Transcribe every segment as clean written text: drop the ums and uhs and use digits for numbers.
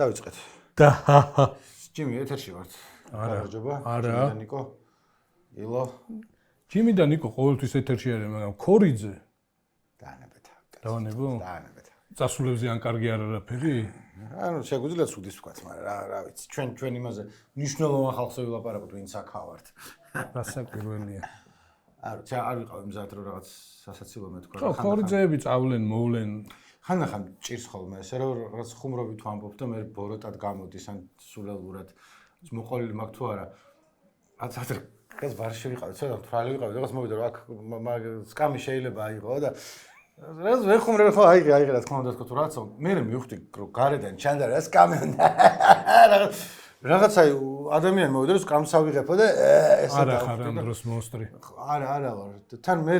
დავიწყეთ. და ჯიმი ეთერში ვართ. არა. არა. ნიკო. ილო. ჯიმი და ნიკო ყოველთვის ეთერში არიან, მაგრამ ქორიძე დაანებეთა. დავანებო? დაანებეთა. წასულებზე ან კარგი არ არაფერი? ანუ შეგვიძლია ცუდის ვთქვათ, მაგრამ რა ვიცი, ჩვენ იმაზე მნიშვნელოვან ხალხზე ვილაპარაკოთ, ვინც აქ ავართ. გასაკვირველია. არ ვიყავ მზად რომ რაღაც სასაცილო მეთქვა. ხო, ქორიძეები წავლენ, მოვლენ. ხანდახან ჭირს ხოლმე ესე რომ რაღაც ხუმრობით ვამბობ და მე ბოროტად გამოდის ან სულელურად მოყოლილი მაქვს თუ არა. რაც ადრე ეს ვარში ვიყავ, ცოტა თვალი ვიყავ, რაღაც მოვიდა რომ აქ სკამი შეიძლება აიღო და რაც ვეხუმრე ხო აიღე რა თქმა უნდა თქო რაც მე მივხვდი რომ გარედან ჩანდა რა სკამი უნდა. რაღაცა ადამიანი მოვიდა რომ სკამს ავიღებო და ესე არა ხარ ამ დროს მონსტრი. არა ვარ. თან მე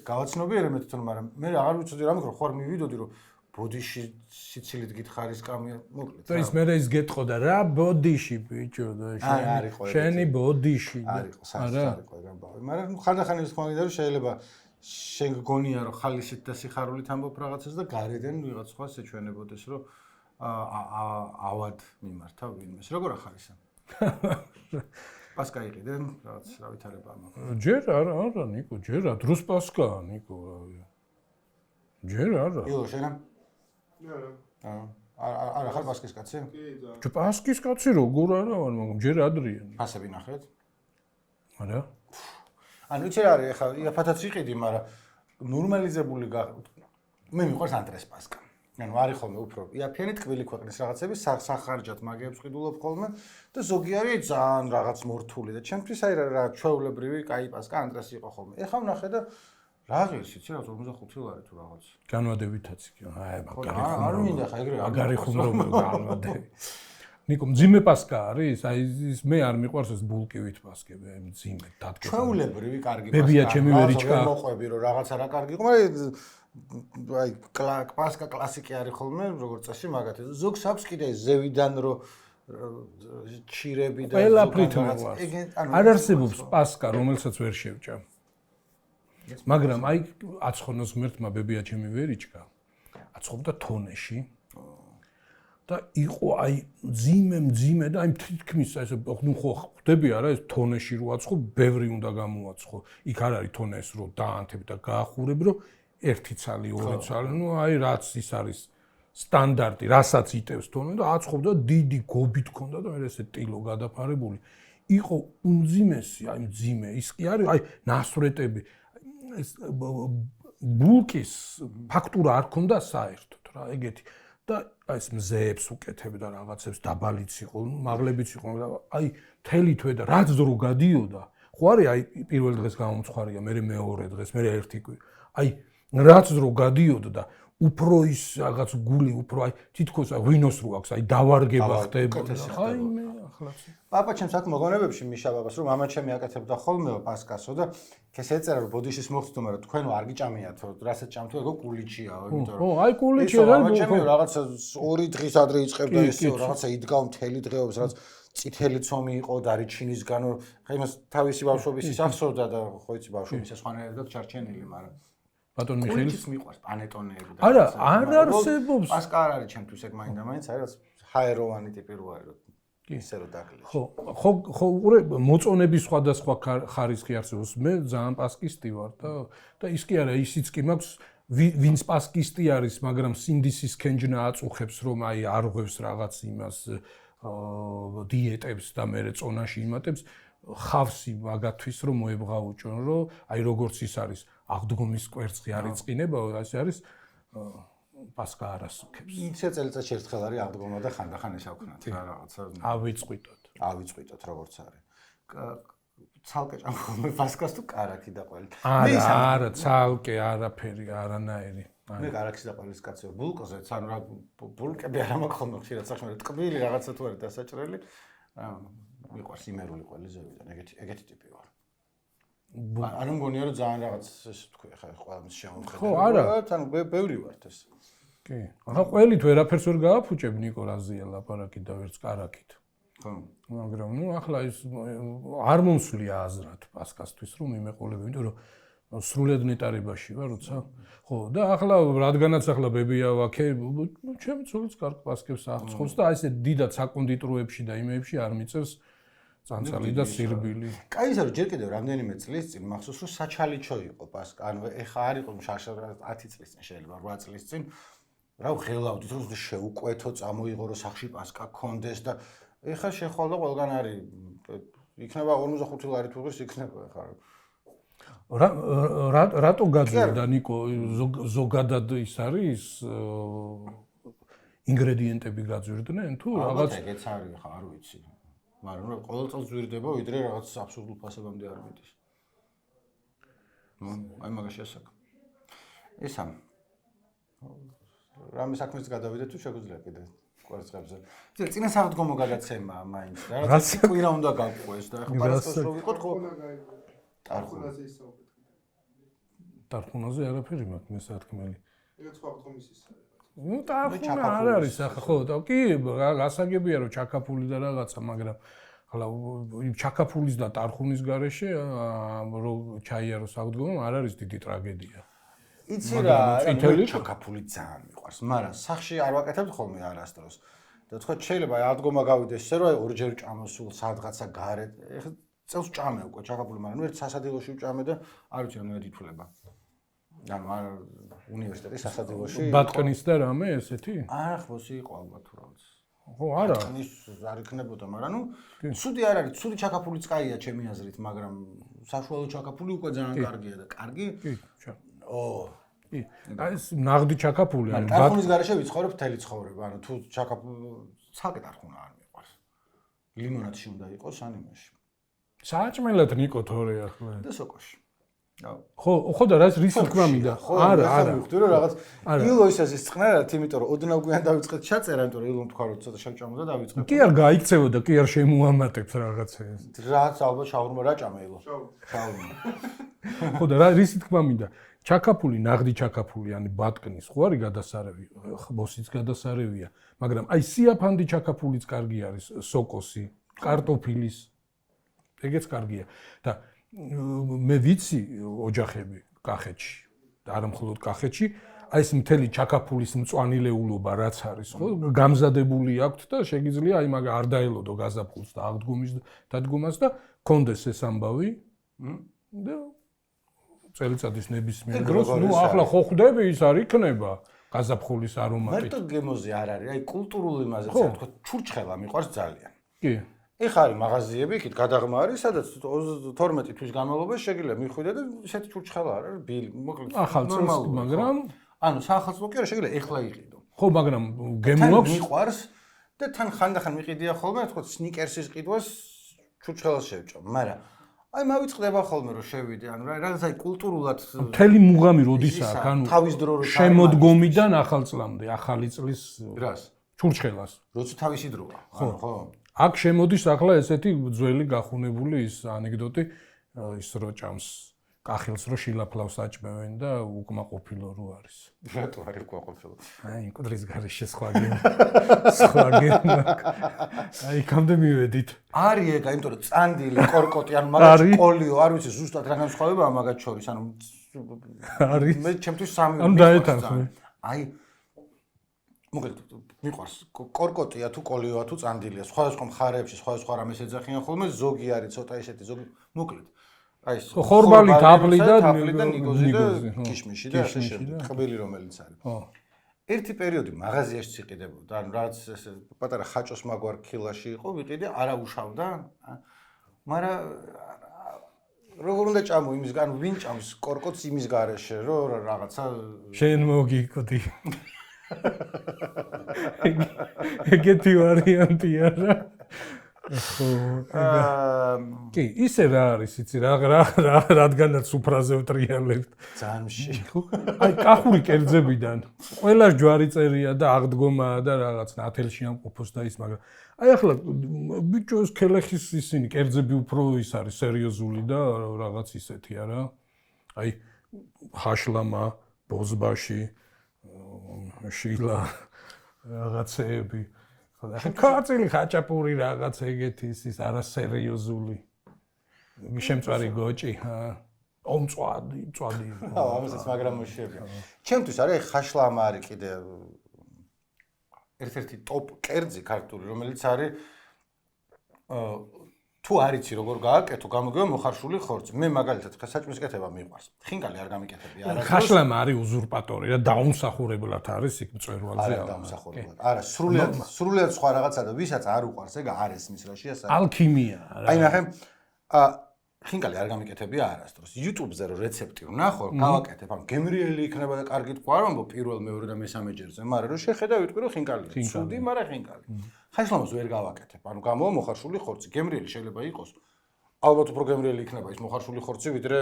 გავაცნობიერე მე თვითონ, მაგრამ მე აღარ ვიცოდი რა მეკრო, ხوار მივიდოდი რომ ბოდიში სიცილით გითხარი სკამია, მოკლედ. და ის მე ის გეტყოდა რა ბოდიში ბიჭო და შენი ბოდიში. არა იყო გამბავი, მაგრამ ხანდახან ის თქმა უნდა რომ შეიძლება შენ გგონია რომ ხალისით და სიხარულით ამბობ რაღაცას და გარედან ვიღაც სხვა შეჩვენებოდეს რომ ავად მიმართა ვინმეს. როგორ ახარ ისა? პასკა იყიდე რაღაც რა ვითარება მაქვს. ჯერ არა ნიკო, ჯერ რა დროს პასკაა ნიკო რავი. ჯერ არა. ილო შენა? არა ხარ პასკის კაცი? კი და. ჯო პასკის კაცი როგორ არა ვარ, მაგრამ ჯერ ადრია. ფასები ნახეთ? არა. ანუ იცი რა არის ახლა იაფათაც იყიდი, მაგრამ ნორმალიზებული მე მიყვარს ანტრეს პასკა. ანუ არის ხოლმე უფრო იაფიანი ტკბილი ქვეყნის რაღაცები სახარჯად მაგებს ყიდულობ ხოლმე და ზოგი არის ძალიან რაღაც მორთული და ჩემთვის აი რა ჩვეულებრივი კაი პასკა ანტრეს იყო ხოლმე. ეხლა ვნახე და რა ღირს იცი რა 45 ლარი თუ რაღაც. განვადებითაც კი. აი მაგარი არ მინდა ხა ეგრე მაგარი ხუმრობა განვადები. ნიკო მძიმე პასკა არის? აი ის მე არ მიყვარს ეს ბულკივით პასკები, აი მძიმე დადგება. ჩვეულებრივი კარგი პასკა. ბებია ჩემი ვერიჩკა. მოყვები რომ რაღაცა რა კარგი იყო, მაგრამ აი პასკა კლასიკი არის ხოლმე, როგორც წესი მაგათი. ზოგს აქვს კიდე ზევიდან რომ ჩირები და ყველაფრით მოყვარს. არ არსებობს პასკა, რომელსაც ვერ შევჭა. მაგრამ აი აცხონოს ღმერთმა ბებია ჩემი ვერიჩკა. აცხობდა თონეში. და იყო აი მძიმე და აი თითქმის ესე ნუ ხო ხვდები არა ეს თონეში რო აცხო, ბევრი უნდა გამოაცხო. იქ არ არის თონე ეს რო დაანთებ და გაახურებ რომ 1 ცალი, 2 ცალი, ნუ აი რაც ის არის სტანდარტი, რასაც იტევს თონე და აცხობდა დიდი გობით ქონდა და მე ესე ტილო გადაფარებული. იყო უმძიმესი, აი მძიმე, ის კი არის აი ნასვრეტები. ეს ბულკის ფაქტურა არ ქონდა საერთოდ რა, ეგეთი. და აი ეს მზეებს უკეთებდა რაღაცებს დაბალიც იყო, მაღლებიც იყო, აი მთელი თვე და რაც დრო გადიოდა, ხო არის აი პირველ დღეს გამომცხარია, მე მეორე დღეს, მე ერთი კვირა. აი რაც დრო გადიოდა და უფრო ის რაღაც გული უფრო აი თითქოს ღვინოს რო აქვს, აი დავარგება ხდებოდა. აი მე ახლაც. პაპა ჩემს აქ მოგონებებში მიშა ბაბას რომ მამა ჩემი აკეთებდა ხოლმე პასკასო და ეს ეწერა რომ ბოდიშის მოხდით, მაგრამ თქვენ არ გიჭამიათ, რასაც ჭამთ, ეგო კულიჩიაო, იმიტომ რომ აი კულიჩია რა მამა ჩემი რაღაცა 2 დღის ადრე იწყებდა ისე რაღაცა იდგა მთელი დღეობს, რაც წითელი ცომი იყო და რიჩინისგან, ხა იმას თავისი ბავშვობის ისახსოვდა და ხო იცი ბავშვობის სხვანაირად ჩარჩენილი, მაგრამ ბატონ მიხეილის მიყვარს პანეტონეები და არა, არ არსებობს. პასკა არ არის ჩემთვის ეგ მაინდა-მაინც, აი რაც ჰაეროვანი ტიპი რო არის, რომ ისე რო დაგლეჩ. ხო, უყურე მოწონების სხვადასხვა ხარისხი არსებობს. მე ძალიან პასკისტი ვარ და ის კი არა, ისიც კი მაქვს ვინც პასკისტი არის, მაგრამ სინდისის ქენჯნა აწუხებს, რომ აი არ ღვევს რაღაც იმას დიეტებს და მე წონაში იმატებს, ხავსი მაგათვის რომ მოებღაუჭონ, რომ აი როგორც ის არის აღდგომის კვერცხი არ იწყინება, ასე არის პასკა არასუქებს. იცი წელიწადში ერთხელ არის აღდგომა და ხანდახან ეს ავქნათ რა რაღაცა. ავიწყვიტოთ როგორც არის. ცალკე ჭამხome პასკას თუ კარაქი და ყველი. არა, ცალკე არაფერი, არანაირი. მე კარაქის და ყველის კაცი ვარ. ბულკოზეც, ანუ რა ბულკები არ მაქვს ხოლმე ხშირად საქმე, ტკბილი რაღაცა თუ არის დასაჭრელი. მიყვარს იმერული ყველი ზევიდან, ეგეთი ტიპი ვარ. ანუ მგონია რომ ძალიან რაღაც ესე თქვი ხა ყველამის შემოხედა. ხო, არა. თან ბევრი ვართ ეს. კი. ახლა ყველით ვერაფერს ვერ გააფუჭებ ნიკო რაზია ლაპარაკი და ვერც კარაკით. ხო. მაგრამ ნუ ახლა ის არ მომსვლია აზრად პასკასთვის რომ იმეყოლები, იმიტომ რომ სრულად ნეტარებაში ვარ, როცა. ხო, და ახლა რადგანაც ახლა ბებია ვაქე, ჩემი ცოლიც კარგ პასკებს აღწევს და აი ესე დიდად საკონდიტროებში და იმეებში არ მიწევს წანწალი და სირბილი. კაი ისე რომ ჯერ კიდევ რამდენიმე წლის წინ მახსოვს რომ საჩალიჩო იყო პასკა. ანუ ეხა არ იყო შარშა 10 წლის წინ შეიძლება 8 წლის წინ. რა ღელავდით რომ შეუკვეთო წამოიღო რომ სახში პასკა გქონდეს და ეხა შეხვალ და ყველგან არის იქნება 45 ლარი თუ ღირს იქნება ეხა რატო გაძლიერდა ნიკო ზოგადად ის არის ინგრედიენტები გაძვირდნენ თუ რაღაც ეგეც არის ხა არ ვიცი მაგრამ ყოველ წელს ზვირდება ვიდრე რაღაც აბსურდულ ფასებამდე არ მიდის აი მაგაში ასაკ ესა რამე საქმეც გადავიდე თუ შეგვიძლია კიდე კვერცხებზე წინა საღდგომო გადაცემა მაინც რაღაც კვირა უნდა გავყვეს და ახლა პარასკევს რო ვიყოთ ხო ტარხუნაზე ისაუბრეთ. ტარხუნაზე არაფერი მაქვს მე სათქმელი. ეგ სხვა ხომის ის არის. ნუ ტარხუნა არ არის ახლა ხო და კი გასაგებია რომ ჩაკაფული და რაღაცა მაგრამ ახლა ჩაკაფულის და ტარხუნის გარეშე რო ჩაიარო საღდგომო არ არის დიდი ტრაგედია. იცი რა წითელი ჩაკაფული ძალიან მიყვარს მაგრამ სახში არ ვაკეთებ ხოლმე არასდროს. და თქვა შეიძლება აღდგომა გავიდეს ისე რომ ორჯერ ჭამოსულ სადღაცა გარეთ ეხლა წელს ჭამე უკვე ჩაკაფული, მაგრამ ერთ სასადილოში ვჭამე და არ ვიცი რა მეთითვლება. ანუ უნივერსიტეტის სასადილოში ბატკნის და რამე ესეთი? არა, ხოსი იყო ალბათ თუ რა ვიცი. ხო, არა. ბატკნის არ იქნებოდა, მაგრამ ნუ ცუდი არ არის, ცუდი ჩაკაფულიც კაია ჩემი აზრით, მაგრამ საშუალო ჩაკაფული უკვე ძალიან კარგია და კარგი. კი, ო, კი. აი ეს ნაღდი ჩაკაფული, ანუ ტარხუნის გარეშე ვიცხოვრებ მთელი ცხოვრება, ანუ თუ ჩაკაფული ცალკე ტარხუნა არ მიყვარს. ლიმონადში უნდა იყოს ან იმაში. საჭმელად ნიკო თორე ახლა და სოკოში. ხო და რა რის თქმა მინდა? არა. მივხვდი რომ რაღაც ილო ისეს ისწყნარათ, იმიტომ რომ ოდნავ გვიან დავიწყეთ ჩაწერა, იმიტომ რომ ილომ თქვა რომ ცოტა შეჭამო და დავიწყეთ. კი არ გაიქცევოდა, კი არ შემოამატებს რაღაცას. რაც ალბათ შაურმა რა ჭამა ილო. შაურმა. ხო და რა რის თქმა მინდა? ჩაკაფული, ნაღდი ჩაკაფული, ანუ ბატკნის ხო არის გადასარევი, ხბოსიც გადასარევია, მაგრამ აი სიაფანდი ჩაკაფულიც კარგი არის, სოკოსი, კარტოფილის ეგეც კარგია და მე ვიცი ოჯახები კახეთში და არა მხოლოდ კახეთში აი ეს მთელი ჩაკაფულის მწვანილეულობა რაც არის ხო გამზადებული აქვს და შეგიძლია აი მაგ არ დაელოდო გაზაფხულს და აღდგომის დადგომას და კონდეს ეს ამბავი და წელიწადის ნებისმიერ დროს ნუ ახლა ხო ხვდები ის არ იქნება გაზაფხულის არომატი მარტო გემოზე არ არის აი კულტურული იმაზე თქვა ჩურჩხელა მიყვარს ძალიან კი ეხა არის მაღაზიები, იქით გადაღმა არის, სადაც 12 თვის განმავლობაში შეგიძლია მიხვიდე და ესეთი ჩურჩხელა არის, ბილი, მოკლედ. ახალწელს, მაგრამ ანუ საახალწლო კი არა, შეგიძლია ეხლა იყიდო. ხო, მაგრამ გემოაქვს მიყვარს და თან ხანდახან მიყიდია ხოლმე, თქო, სნიკერსის ყიდვას ჩურჩხელას შევჭამ, მაგრამ აი მავიწყდება ხოლმე რომ შევიდე, ანუ რაღაც აი კულტურულად მთელი მუღამი როდის აქვს, ანუ თავის დრო რო შემოდგომიდან ახალწლამდე, ახალი წლის რას? ჩურჩხელას. როცა თავისი დროა, ხო. აქ შემოდის ახლა ესეთი ძველი გახუნებული ის ანეკდოტი ის რო ჭამს კახილს რო შილაფლავს აჭმევენ და უკმაყოფილო რო არის. რატო არის უკმაყოფილო? აი მკვდრის გარეშე სხვა გემ. აი კამდე მივედით. არის ეგ, იმიტომ რომ წანდილი, კორკოტი, ანუ მაგას კოლიო, არ ვიცი ზუსტად რა განსხვავებაა მაგათ შორის, ანუ არის. მე ჩემთვის სამი ანუ დაეთანხმე. აი მოკლედ მიყვარს კორკოტია თუ კოლიოა თუ წანდილია სხვადასხვა მხარეებში სხვადასხვა რამეს ეძახიან ხოლმე ზოგი არის ცოტა ესეთი ზოგი მოკლედ აი ეს ხორბალი თაფლი და ნიგოზი და კიშმიში და ასე შემდეგ ყბილი რომელიც არის ხო ერთი პერიოდი მაღაზიაში იყიდებოდა ანუ რაც ესე პატარა ხაჭოს მაგვარ ქილაში იყო ვიყიდე არა უშავდა მაგრამ როგორ უნდა ჭამო იმის გან ვინ ჭამს კორკოტს იმის გარეშე რომ რაღაცა შენ მოგიკვდი ეგეთი ვარიანტი არა ხო კი ისე რა არის იცი რადგანაც უფრაზე ვტრიალებთ ძანში აი კახური კერძებიდან ყველა ჯვარი წერია და აღდგომაა და რაღაც ნათელში ამყოფოს და ის მაგრამ აი ახლა ბიჭოს ქელეხის ისინი კერძები უფრო ის არის სერიოზული და რაღაც ისეთი არა აი ხაშლამა ბოზბაში შილა რაღაცეები ხაწილი ხაჭაპური რაღაც ეგეთი ის არასერიოზული შემწვარი გოჭი მწვადი. ამასაც მაგრამ მოშიებია. ჩემთვის არის ხაშლამა არის კიდე ერთ-ერთი ტოპ კერძი ქართული, რომელიც არის თუ არიცი როგორ გააკეთო, გამოგევა მოხარშული ხორცი. მე მაგალითად საჭმლის კეთება მიყვარს. ხინკალი არ გამიკეთებია. ხაშლამა არის უზურპატორი და დაუმსახურებლად არის იქ მწვერვალზე. არა დაუმსახურებლად. არა, სრულიად სხვა რაღაცა და ვისაც არ უყვარს, ეგ არ ესმის რაში ასა. ალქიმია რა. აი ნახე, ხინკალი არ გამიკეთებია არასდროს. YouTube-ზე რო რეცეპტი ვნახო, გავაკეთებ, ანუ გემრიელი იქნება და კარგი თქვა არ ამბობ პირველ, მეორე და მესამე ჯერზე, მაგრამ რო შეხედა ვიტყვი რომ ხინკალია. ცუდი, მაგრამ ხინკალი. ხაშლამას ვერ გავაკეთებ. ანუ გამოვა მოხარშული ხორცი. გემრიელი შეიძლება იყოს. ალბათ უფრო გემრიელი იქნება ის მოხარშული ხორცი, ვიდრე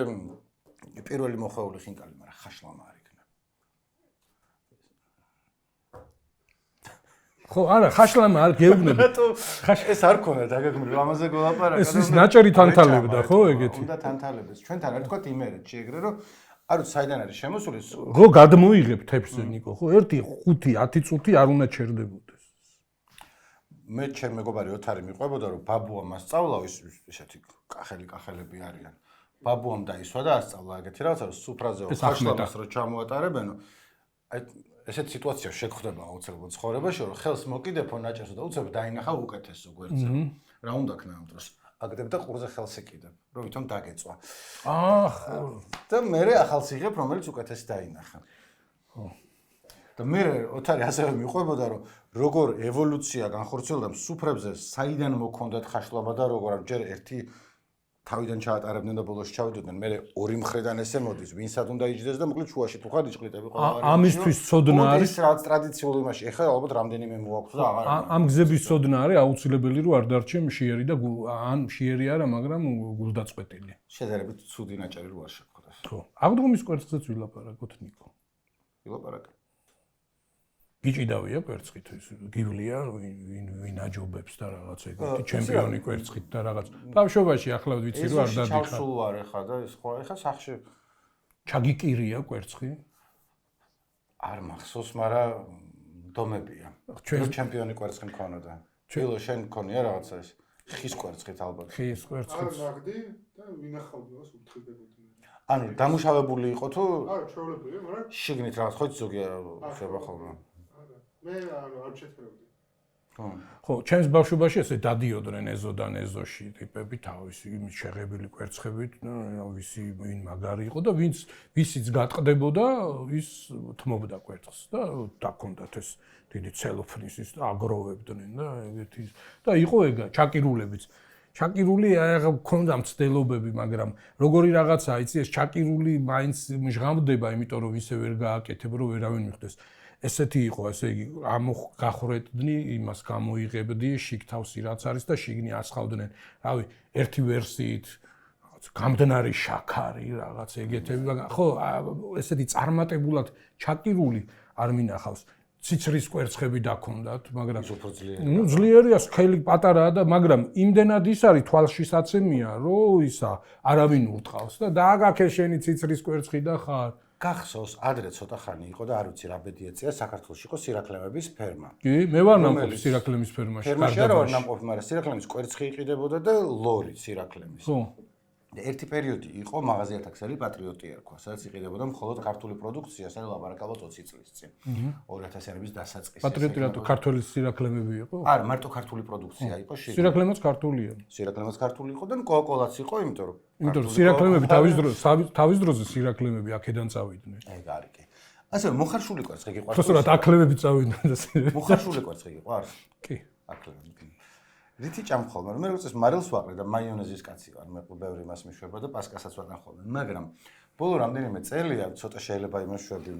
პირველი მოხეული ხინკალი, მაგრამ ხაშლამა არ იქნება. ხო, არა, ხაშლამა არ გეუბნები. ეს არ ქონდა დაგეგმილი, ამაზე გოლაპარაკა. ეს ნაჭერი თანთალებდა, ხო, ეგეთი? უნდა თანთალებს. ჩვენთან არ თქვა იმერეთში ეგრე რომ არ ვიცი საიდან არის შემოსული. ხო, გადმოიღებ თეფსზე ნიკო, ხო, 1, 5, 10 წუთი არ უნდა ჩერდებოდეს. მე ჩემ მეგობარი ოთარი მიყვებოდა რომ ბაბუა მასწავლა ისეთი კახელები არიან. ბაბუამ დაისვა და ასწავლა ეგეთი რაღაცა რომ სუფრაზე ხაშლამას რო ჩამოატარებენო. აი ესეთ სიტუაციებში შეგხვდება აუცილებლად ცხოვრებაში რომ ხელს მოკიდებო ნაჭერსო და უცებ დაინახა უკეთესო გვერდზე. რა უნდა ქნა ამ დროს? აგდებ და ყურზე ხელს ეკიდებ, რომ ვითომ დაგეწვა. ხო. და მე ახალს იღებ, რომელიც უკეთესი დაინახა. ხო. და მე ოთარი ასევე მიყვებოდა რომ როგორ ევოლუცია განხორციელდა სუფრებზე, საიდან მოქონდათ ხაშლამა და როგორ ამ ჯერ ერთი თავიდან ჩაატარებდნენ და ბოლოს ჩავიდნენ, მე ორი მხრიდან ესე მოდის, ვინსად უნდა იჯდეს და მოკლედ შუაში თუ ხარ იჭყლიტები ყველა. ამისთვის ცოდნა არის რაც ტრადიციული იმაში, ეხლა ალბათ რამდენიმე მოაქვს და აღარ. ამ გზების ცოდნა არის აუცილებელი რომ არ დარჩე მშიერი და ან მშიერი არა, მაგრამ გულდაწყვეტილი. შედარებით ცუდი ნაჭერი რო არ შეხვდეს. ხო. აღდგომის კვერცხზეც ვილაპარაკოთ ნიკო. ვილაპარაკე. გიჭიდავია კვერცხით ის გივლია ვინ აჯობებს და რაღაც ეგეთი ჩემპიონი კვერცხით და რაღაც ბავშვობაში ახლა ვიცი რომ არ დადიხარ ჩავსულ ვარ ეხა და ეხა სახში ჩაგიკირია კვერცხი არ მახსოვს მაგრამ დომებია ჩვენ ჩემპიონი კვერცხი მქონოდა ჩილო შენ მქონია რაღაცა ეს ხის კვერცხით ალბათ ხის კვერცხით არა ნახდი და ვინახავდი მას უთხრდებოდი ანუ დამუშავებული იყო თუ არა ჩვეულებრივი მაგრამ შიგნით რაღაც ხო ზოგი ხება ხოლმე მე არ ჩეთრებდი. ხო, ჩემს ბავშვობაში ესე დადიოდნენ ეზოდან ეზოში ტიპები თავისი შეღებილი კვერცხებით, ვისი ვინ მაგარი იყო და ვისიც გატყდებოდა, ის თმობდა კვერცხს და დაქონდათ ეს დიდი ცელოფნის ის აგროვებდნენ და ეგეთი და იყო ეგა ჩაკირულებიც. ჩაკირული აღა მქონდა მცდელობები, მაგრამ როგორი რაღაცაა, იცი ეს ჩაკირული მაინც მჟღავდება, იმიტომ რომ ისე ვერ გააკეთებ, რომ ვერავინ მიხვდეს. ესეთი იყო, ესე იგი, გახვრეტდნი, იმას გამოიღებდი, შიგთავსი რაც არის და შიგნი ასხავდნენ. რავი, ერთი ვერსიით გამდნარი შაქარი, რაღაც ეგეთები, მაგრამ ხო, ესეთი წარმატებულად ჩაკირული არ მინახავს. ციცრის კვერცხები დაქონდათ, მაგრამ ძლიერია, სქელი პატარაა და მაგრამ იმდენად ის არის თვალშისაცემია, რომ ისა არავინ ურტყავს და დააგაქე შენი ციცრის კვერცხი და ხარ გახსოვს, ადრე ცოტა ხანი იყო და არ ვიცი რა ბედი ეწია, საქართველოში იყო სირაქლემების ფერმა. კი, მე ვარ ნამყოფი სირაქლემის ფერმაში. ფერმაში არ ვარ ნამყოფი, მაგრამ სირაქლემის კვერცხი იყიდებოდა და ლორი სირაქლემის. ხო. და ერთი პერიოდი იყო მაღაზიათა ქსელი პატრიოტი ერქვა, სადაც იყიდებოდა მხოლოდ ქართული პროდუქცია, სადაც ლაპარაკავთ 20 წლის წინ. 2000-იანების დასაწყისში. პატრიოტი რატო ქართული სირაქლემები იყო? არა, მარტო ქართული პროდუქცია იყო შეგ. სირაქლემაც ქართულია. სირაქლემაც ქართული იყო და კოკოლაც იყო, იმიტომ რომ სირაქლემები თავის დროზე სირაქლემები აქედან წავიდნენ. ეგ არის კი. ასე მოხარშული კვერცხი გიყვარს? უბრალოდ აკლევები წავიდნენ და სირაქლემები. მოხარშული კვერცხი გიყვარს? კი. აკლევები. რითი ჭამხოლმე, მე როგორც ეს მარილს ვაყრე და მაიონეზის კაცი ვარ, მე ბევრი მას მიშვება და პასკასაც ვატან ხოლმე, მაგრამ ბოლო რამდენიმე წელია ცოტა შეიძლება იმას შვები,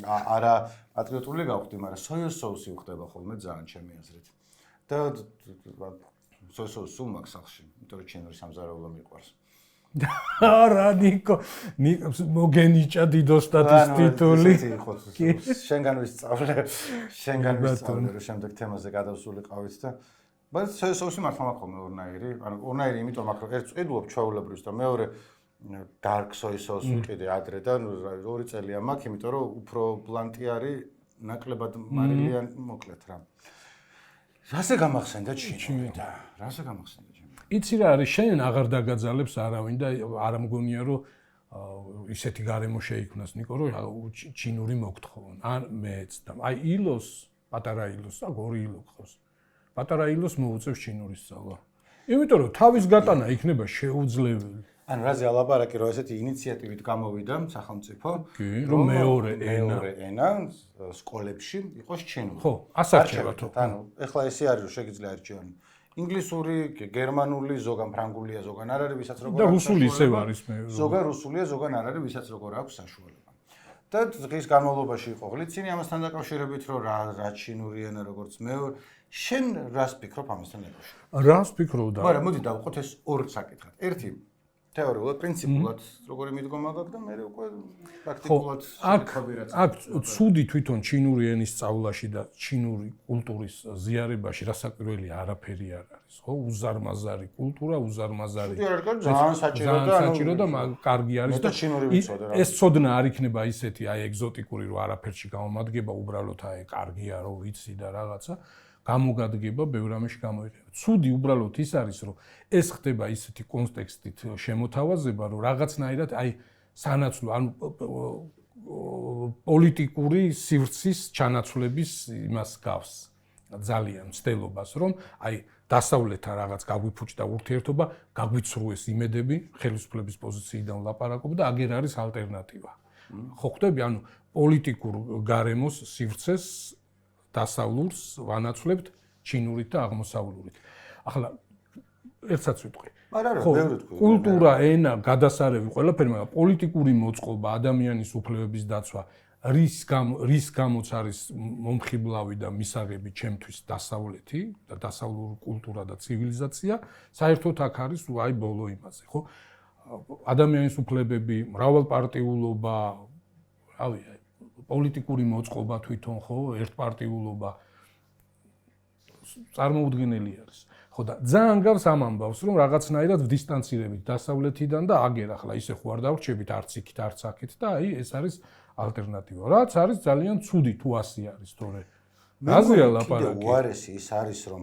არა პატრიოტული გავხდი, მაგრამ სოიოს соуსი ვხდება ხოლმე ძალიან ჩემი აზრით. და სოიოს соуს სულ მაქვს სახლში, იმიტომ რომ ჩინური სამზარეულო მიყვარს. არა, ნიკო, მოგენიჭა დიდოსტატის ტიტული. შენგან ვისწავლე, რომ შემდეგ თემაზე გადავსულიყავით და բայց соуსი მართლა მაქვს ხოლმე ორნაირი, ანუ ორნაირი იმიტომ მაქვს, რომ ერთს ყიდულობ ჩვეულებრივს და მეორე dark soy sauce ვიყიდე ადრე და 2 წელია მაქვს, იმიტომ რომ უფრო ბლანტი არის, ნაკლებად მარილიან მოკლედ რა. რასე გამახსენდა ჩინური და რასე გამახსენდა ჩინური? იცი რა არის, შენ აღარ დაგაძალებს არავინ და არ მგონია რომ ისეთი გარემო შეიქმნას ნიკო, რომ ჩინური მოგთხოვონ. ან მეც და აი ილოს, პატარა ილოს, აქ ორი ილო გყავს. პატარა ილოს მოუწევს ჩინური სწავლა. იმიტომ რომ თავის გატანა იქნება შეუძლებელი. ან რაზე ალაპარაკი, რომ ესეთი ინიციატივით გამოვიდა სახელმწიფო, რომ მეორე ენა სკოლებში იყოს ჩინური. ხო, ასარჩევათო. ანუ ეხლა ესე არის, რომ შეგიძლია არჩევან ინგლისური, გერმანული, ზოგან ფრანგულია, ზოგან არ არის, ვისაც როგორ და რუსული ისევ არის მე. ზოგან რუსულია, ზოგან არ არის, ვისაც როგორ აქვს საშუალება. და დღის განმავლობაში იყო გლიცინი ამასთან დაკავშირებით, რომ რა ჩინური ენა როგორც მეორე. შენ რას ფიქრობ ამასთან დაკავშირებით? რას ფიქრობ და? მაგრამ მოდი დავუყოთ ეს ორ საკითხად. ერთი თეორიულად, პრინციპულად როგორი მიდგომა გაქვს და მე უკვე პრაქტიკულად აქ ცუდი თვითონ ჩინური ენის სწავლაში და ჩინური კულტურის ზიარებაში რასაკვირველია არაფერი არ არის, ხო? უზარმაზარი კულტურა, უზარმაზარი. ძალიან საჭირო და კარგი არის და ეს ცოდნა არ იქნება ისეთი აი ეგზოტიკური, რომ არაფერში გამომადგება, უბრალოდ აი კარგია, რომ ვიცი და რაღაცა. გამოგადგება ბევრ ამაში გამოიყენება. ცუდი უბრალოდ ის არის, რომ ეს ხდება ისეთი კონტექსტით შემოთავაზება, რომ რაღაცნაირად აი სანაცვლო, ანუ პოლიტიკური სივრცის ჩანაცვლების იმას გავს ძალიან მცდელობას, რომ აი დასავლეთთან რაღაც გაგვიფუჭდა ურთიერთობა, გაგვიცრუეს იმედები, ხელისუფლების პოზიციიდან ლაპარაკობ და აგერ არის ალტერნატივა. ხო ხვდები, ანუ პოლიტიკურ გარემოს სივრცეს დასავლურს ვანაცვლებთ ჩინურით და აღმოსავლურით. ახლა ერთსაც ვიტყვი. ხო, კულტურა, ენა, გადასარევი, ყველაფერი, მაგრამ პოლიტიკური მოწყობა, ადამიანის უფლებების დაცვა, რის გამოც არის მომხიბლავი და მისაღები ჩემთვის დასავლეთი და დასავლური კულტურა და ცივილიზაცია, საერთოდ აქ არის აი ბოლო იმაზე, ხო? ადამიანის უფლებები, მრავალპარტიულობა, რავი, პოლიტიკური მოწყობა თვითონ ხო, ერთპარტიულობა წარმოუდგენელი არის. ხო და ძალიან გავს ამ ამბავს, რომ რაღაცნაირად ვდისტანცირებით დასავლეთიდან და აგერ ახლა ისე ხო არ დავრჩებით არც იქით, არც აქეთ და აი ეს არის ალტერნატივა. რაც არის ძალიან ცუდი თუ ასე არის, თორე რაზეა ლაპარაკი? კიდე უარესი ის არის, რომ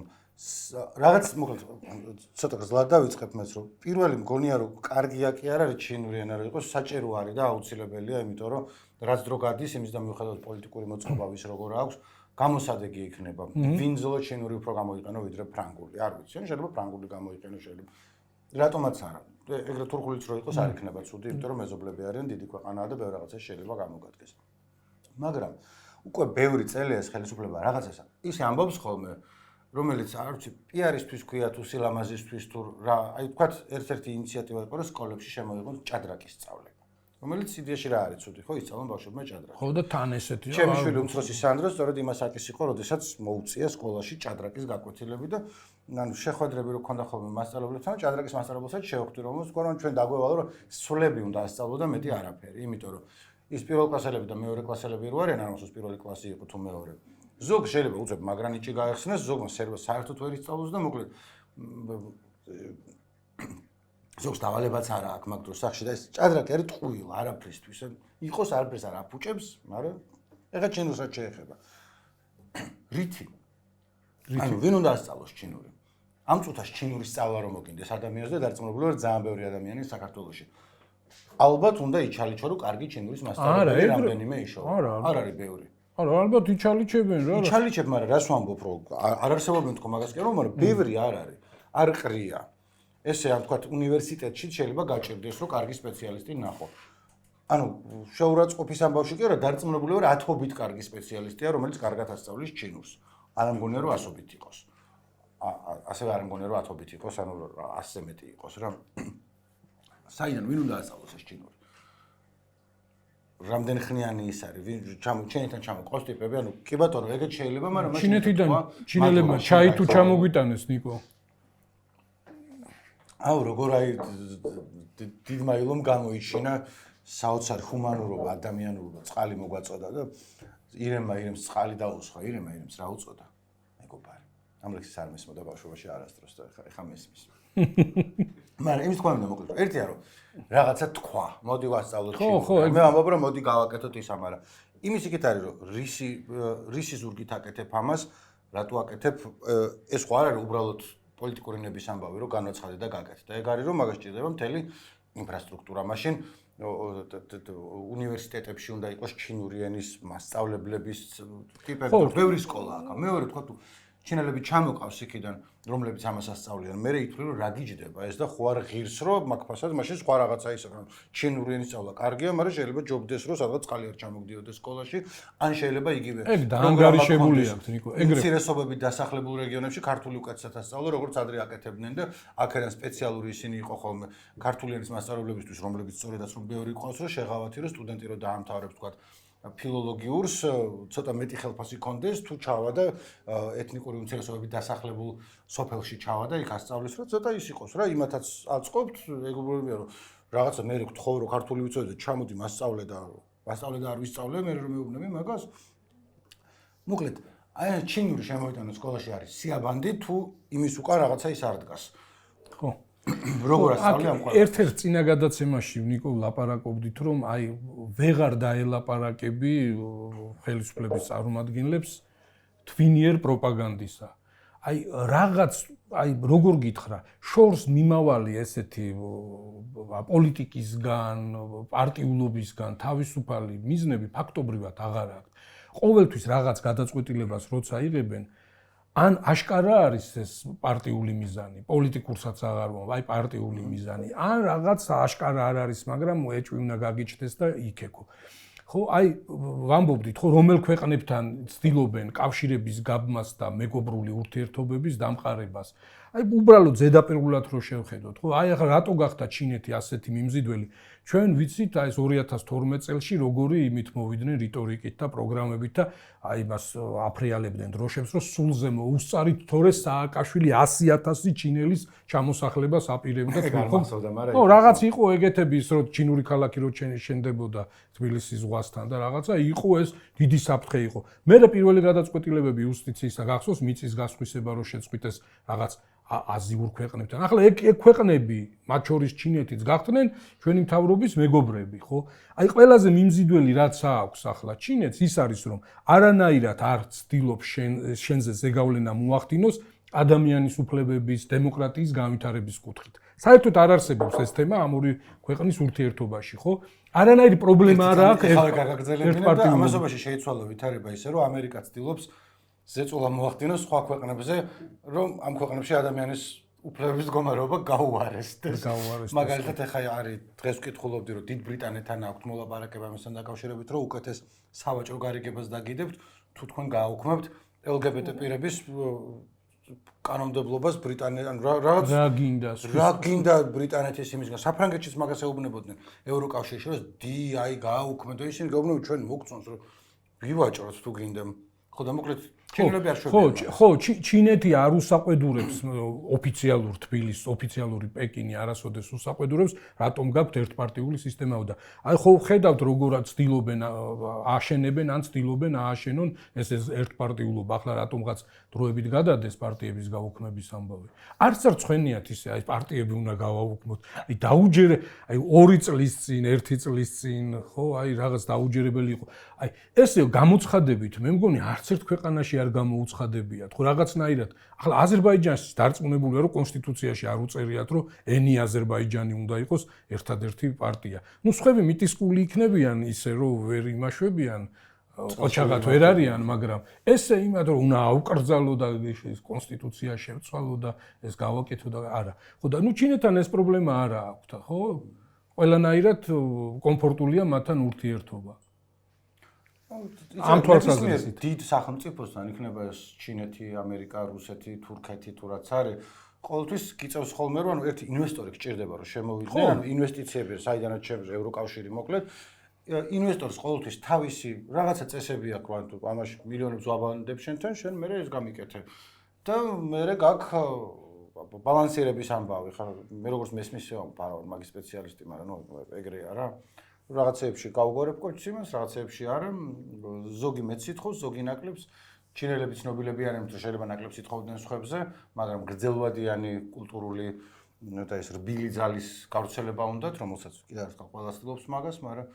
რაღაც მოკლედ ცოტა გზლად დავიწყებ მას, რომ პირველი მგონია, რომ კარგია კი არ არის ჩინური ენა, რომ იყოს საჭირო არის და აუცილებელია, იმიტომ რომ რაც დრო გადის, იმის და მიუხედავად პოლიტიკური მოწყობა ვის როგორ აქვს, გამოსადეგი იქნება. ვინ ზოლო ჩინური უფრო გამოიყენო ვიდრე ფრანგული. არ ვიცი, შეიძლება ფრანგული გამოიყენო, შეიძლება. რატომაც არა. ეგრე თურქულიც რო იყოს, არ იქნება ცუდი, იმიტომ რომ მეზობლები არიან, დიდი ქვეყანაა და ბევრ რაღაცას შეიძლება გამოგადგეს. მაგრამ უკვე ბევრი წელია ეს ხელისუფლება რაღაცას ისე ამბობს ხოლმე, რომელიც არ ვიცი, პიარისთვის ქვია თუ სილამაზისთვის თუ რა, აი თქვათ ერთ-ერთი ინიციატივა იყო, რომ სკოლებში შემოიღონ ჭადრაკის სწავლება. რომელიც იდეაში რა არის ცუდი, ხო, ისწავლონ ბავშვებმა ჭადრაკი. ხო და თან ესეთი რა. ჩემი შვილი უმცროსი სანდრო სწორედ იმას აკის იყო, როდესაც მოუწია სკოლაში ჭადრაკის გაკვეთილები და ანუ შეხვედრები რო ქონდა ხოლმე მასწავლებლებთან, ჭადრაკის მასწავლებელსაც შევხვდი, რომ თქვენ ჩვენ დაგვევალო, რომ სულები უნდა ასწავლო და მეტი არაფერი, იმიტომ რომ ის პირველკლასელები და მეორე კლასელები რო არიან, ანუ ის პირველი კლასი იყო თუ მეორე. ზოგ შეიძლება უწევ მაგრანიჭი გაეხსნეს, ზოგმა საერთოდ ვერ ისწავლოს და მოკლედ ზოგს დავალებაც არა აქვს მაგ დროს სახში და ეს ჭადრაკი არის ტყუილ არაფრისთვის. იყოს არაფერს არ აფუჭებს, მაგრამ ეხა ჩინურსაც შეეხება. რითი? ანუ ვინ უნდა ასწავლოს ჩინური? ამ წუთას ჩინურის სწავლა რომ მოგინდეს ადამიანს და დარწმუნებული ვარ ძალიან ბევრი ადამიანი საქართველოში. ალბათ უნდა იჩალიჩო რომ კარგი ჩინურის მასწავლებელი რამდენიმე იშოვა. არ არის ბევრი. არა, ალბათ იჩალიჩებენ რა. იჩალიჩებ, მაგრამ რას ვამბობ, რომ არ არსებობენ თქო მაგას კი არა, მაგრამ ბევრი არ არის. არ ყრია. ესე ამ თქვათ უნივერსიტეტში შეიძლება გაჭირდეს რომ კარგი სპეციალისტი ნახო. ანუ შეურაცხყოფის ამბავში კი არა, დარწმუნებული ვარ 10-ობით კარგი სპეციალისტია, რომელიც კარგად ასწავლის ჩინურს. არ მგონია რომ 100-ობით იყოს. ასევე არ მგონია რომ 10-ობით იყოს, ანუ 100-ზე მეტი იყოს რა. საიდან ვინ უნდა ასწავლოს ეს ჩინური? რამდენი ხნიანი ის არის? ჩინეთთან ჩამოყავს ტიპები, ანუ კი ბატონო, ეგეც შეიძლება, მაგრამ ჩინეთიდან ჩინელებმა ჩაი თუ ჩამოგვიტანეს ნიკო. აუ როგორ აი დიდმა ილომ გამოიჩინა საოცარი ჰუმანურობა, ადამიანურობა, წყალი მოგვაწოდა და ირემს წყალი დაუსხა, ირემს რა უწოდა? მეგობარი. ამ ლექსის არ მესმოდა ბავშვობაში არასდროს და ეხა მესმის. მაგრამ იმის თქვა მინდა მოკლედ. ერთია რომ რაღაცა თქვა, მოდი ვასწავლოთ ჩინური. მე ვამბობ რომ მოდი გავაკეთოთ ისა, მაგრამ იმის იქით არის რომ რისი ზურგით აკეთებ ამას, რატო აკეთებ, ეს ხო არ არის უბრალოდ პოლიტიკური ნების ამბავი, რომ განაცხადე და გაკეთე. და ეგ არის რომ მაგას ჭირდება მთელი ინფრასტრუქტურა. მაშინ უნივერსიტეტებში უნდა იყოს ჩინური ენის მასწავლებლების ტიპები, ბევრი სკოლა აქვს. მეორე თქვა თუ ჩინელები ჩამოყავს იქიდან, რომლებიც ამას ასწავლიან, მე ითვლი რომ რა გიჯდება ეს და ხო არ ღირს რომ მაგფასად მაშინ სხვა რაღაცა ისე რომ ჩინური ენის სწავლა კარგია, მაგრამ შეიძლება ჯობდეს რომ სადღაც წყალი არ ჩამოგდიოდეს სკოლაში, ან შეიძლება იგივე ეგ დაანგარიშებული აქვს ნიკო. ეგრე უმცირესობები დასახლებულ რეგიონებში ქართული უკეთესად ასწავლო, როგორც ადრე აკეთებდნენ და აქედან სპეციალური ისინი იყო ხოლმე ქართული ენის მასწავლებლებისთვის, რომლებიც სწორედაც რომ ბევრი ყავს რომ შეღავათი რომ სტუდენტი რომ დაამთავრებს თქვა ფილოლოგიურს ცოტა მეტი ხელფასი კონდეს თუ ჩავა და ეთნიკური უმცირესობები დასახლებულ სოფელში ჩავა და იქ ასწავლის რომ ცოტა ის იყოს რა იმათაც აწყობთ ეგრევე რომ რაღაცა მე გთხოვ რომ ქართული ვიცოდი და ჩამოდი მასწავლე და არ ვისწავლე მე რომ მეუბნები მაგას მოკლედ აი ჩინური შემოიტანო სკოლაში არის სიაბანდი თუ იმის უკან რაღაცა ის არ დგას ხო როგორ ასწავლე ამ ყველაფერს ერთ-ერთ წინა გადაცემაში ნიკო ლაპარაკობდით რომ აი ვეღარ დაელაპარაკები ხელისუფლების წარმომადგენლებს თვინიერ პროპაგანდისა აი რაღაც აი როგორ გითხრა შორს მიმავალი ესეთი პოლიტიკისგან პარტიულობისგან თავისუფალი მიზნები ფაქტობრივად აღარ აქვს ყოველთვის რაღაც გადაწყვეტილებას როცა იღებენ ან აშკარა არის ეს პარტიული მიზანი, პოლიტიკურსაც აღარ ვარ, აი პარტიული მიზანი, ან რაღაც აშკარა არ არის, მაგრამ ეჭვი უნდა გაგიჩნდეს და იქეკო. ხო, აი ვამბობდით, ხო, რომელ ქვეყნებთან ცდილობენ კავშირების გაბმას და მეგობრული ურთიერთობების დამყარებას. აი უბრალოდ ზედაპირულად რო შევხედოთ, ხო, აი ახლა რატო გახდა ჩინეთი ასეთი მიმზიდველი? ჩვენ ვიცით აი 2012 წელს როგორი იმით მოვიდნენ რიტორიკით და პროგრამებით და აი მას აფრიალებდნენ დროშებს, რომ სულზე მოუსწარით თორე სააკაშვილი 100,000 ჩინელის ჩამოსახლებას აპირებდა თქო. ხო, რაღაც იყო ეგეთები ის რომ ჩინური ქალაქი რო შენდებოდა თბილისის ზღვასთან და რაღაცა იყო ეს დიდი საფრთხე იყო. მე პირველი გადაწყვეტილებები იუსტიციისა გახსოვს მიწის გასხვისება რო შეწყვიტეს ეს რაღაც აზიურ ქვეყნებთან. ახლა ეგ ქვეყნები, მათ შორის ჩინეთიც გახდნენ ჩვენი მთავრობის მეგობრები, ხო? აი ყველაზე მიმზიდველი რაც აქვს ახლა ჩინეთს ის არის რომ არანაირად არ ცდილობს შენზე ზეგავლენა მოახდინოს ადამიანის უფლებების, დემოკრატიის განვითარების კუთხით. საერთოდ არ არსებობს ეს თემა ამ ორი ქვეყნის ურთიერთობაში, ხო? არანაირი პრობლემა არ აქვს ერთპარტიული ამასობაში შეიცვალა ვითარება ისე რომ ამერიკა ცდილობს ზეწოლა მოახდინოს სხვა ქვეყნებზე, რომ ამ ქვეყნებში ადამიანის უფლებების მდგომარეობა გაუარესდეს. მაგალითად, ახლა არის დღეს ვკითხულობდი, რომ დიდ ბრიტანეთთან აქვს მოლაპარაკება ამასთან დაკავშირებით, რომ უკეთეს სავაჭრო გარიგებას დაგიდებთ, თუ თქვენ გააუქმებთ LGBT პირების კანონმდებლობას ბრიტანეთთან რა გინდა ბრიტანეთის იმისგან საფრანგეთშიც მაგას ეუბნებოდნენ ევროკავშირში რომ DI გააუქმეთ და ისინი გეუბნებიან ჩვენ მოგწონს რომ ვივაჭროთ თუ გინდა ხო და მოკლედ ჩინელები არ შვებიან ხო ჩინეთი არ უსაყვედურებს ოფიციალურ თბილისს ოფიციალური პეკინი არასოდეს უსაყვედურებს რატომ გაქვთ ერთპარტიული სისტემა და აი ხო ხედავთ როგორ ცდილობენ აშენებენ ან ცდილობენ ააშენონ ეს ერთპარტიულობა ახლა რატომღაც დროებით გადადეს პარტიების გაუქმების ამბავი არც არ ცხენიათ ისე აი პარტიები უნდა გავაუქმოთ აი დაუჯერე აი 2 წლის წინ 1 წლის წინ ხო აი რაღაც დაუჯერებელი იყო აი ესე გამოცხადებით მე მგონი არც ერთ ქვეყანაში არ გამოუცხადებიათ ხო რაღაცნაირად ახლა აზერბაიჯანში დარწმუნებულია რომ კონსტიტუციაში არ უწერიათ რომ ენი აზერბაიჯანი უნდა იყოს ერთადერთი პარტია ნუ სხვები მიტისკული იქნებიან ისე რომ ვერ იმაშვებიან ოჩაღად ვერ არიან მაგრამ ესე იმად რომ უნდა აუკრძალო და ეს კონსტიტუცია შევცვალო და ეს გავაკეთო და არა ხო და ნუ ჩინეთთან ეს პრობლემა არა აქვთ ხო ყველანაირად კომფორტულია მათთან ურთიერთობა ამ თვალსაზრისით დიდ სახელმწიფოსთან იქნება ეს ჩინეთი, ამერიკა, რუსეთი, თურქეთი თუ რაც არის ყოველთვის გიწევს ხოლმე რომ ერთი ინვესტორი გჭირდება რომ შემოვიდნენ ანუ ინვესტიციები საიდანაც შეგვიძლია ევროკავშირი მოკლედ ინვესტორს ყოველთვის თავისი რაღაცა წესები აქვს ანუ ამაში მილიონებს ვაბანდებ შენთან შენ მე ეს გამიკეთე და მე გაქვს ბალანსირების ამბავი ხარ მე როგორც მესმისეო ვარ მაგის სპეციალისტი მაგრამ ნუ ეგრეა რა რაღაცეებში გავგორებ კოჩს იმას რაღაცეებში არა ზოგი მეც სიტყვის ზოგი ნაკლებს ჩინელები ცნობილები არიან რომ შეიძლება ნაკლებს სიტყობდნენ სხვებზე მაგრამ გრძელვადიანი კულტურული და ეს რბილი ძალის გავრცელება უნდათ რომელსაც კიდევ ერთხელ ყველა ცდილობს მაგას მაგრამ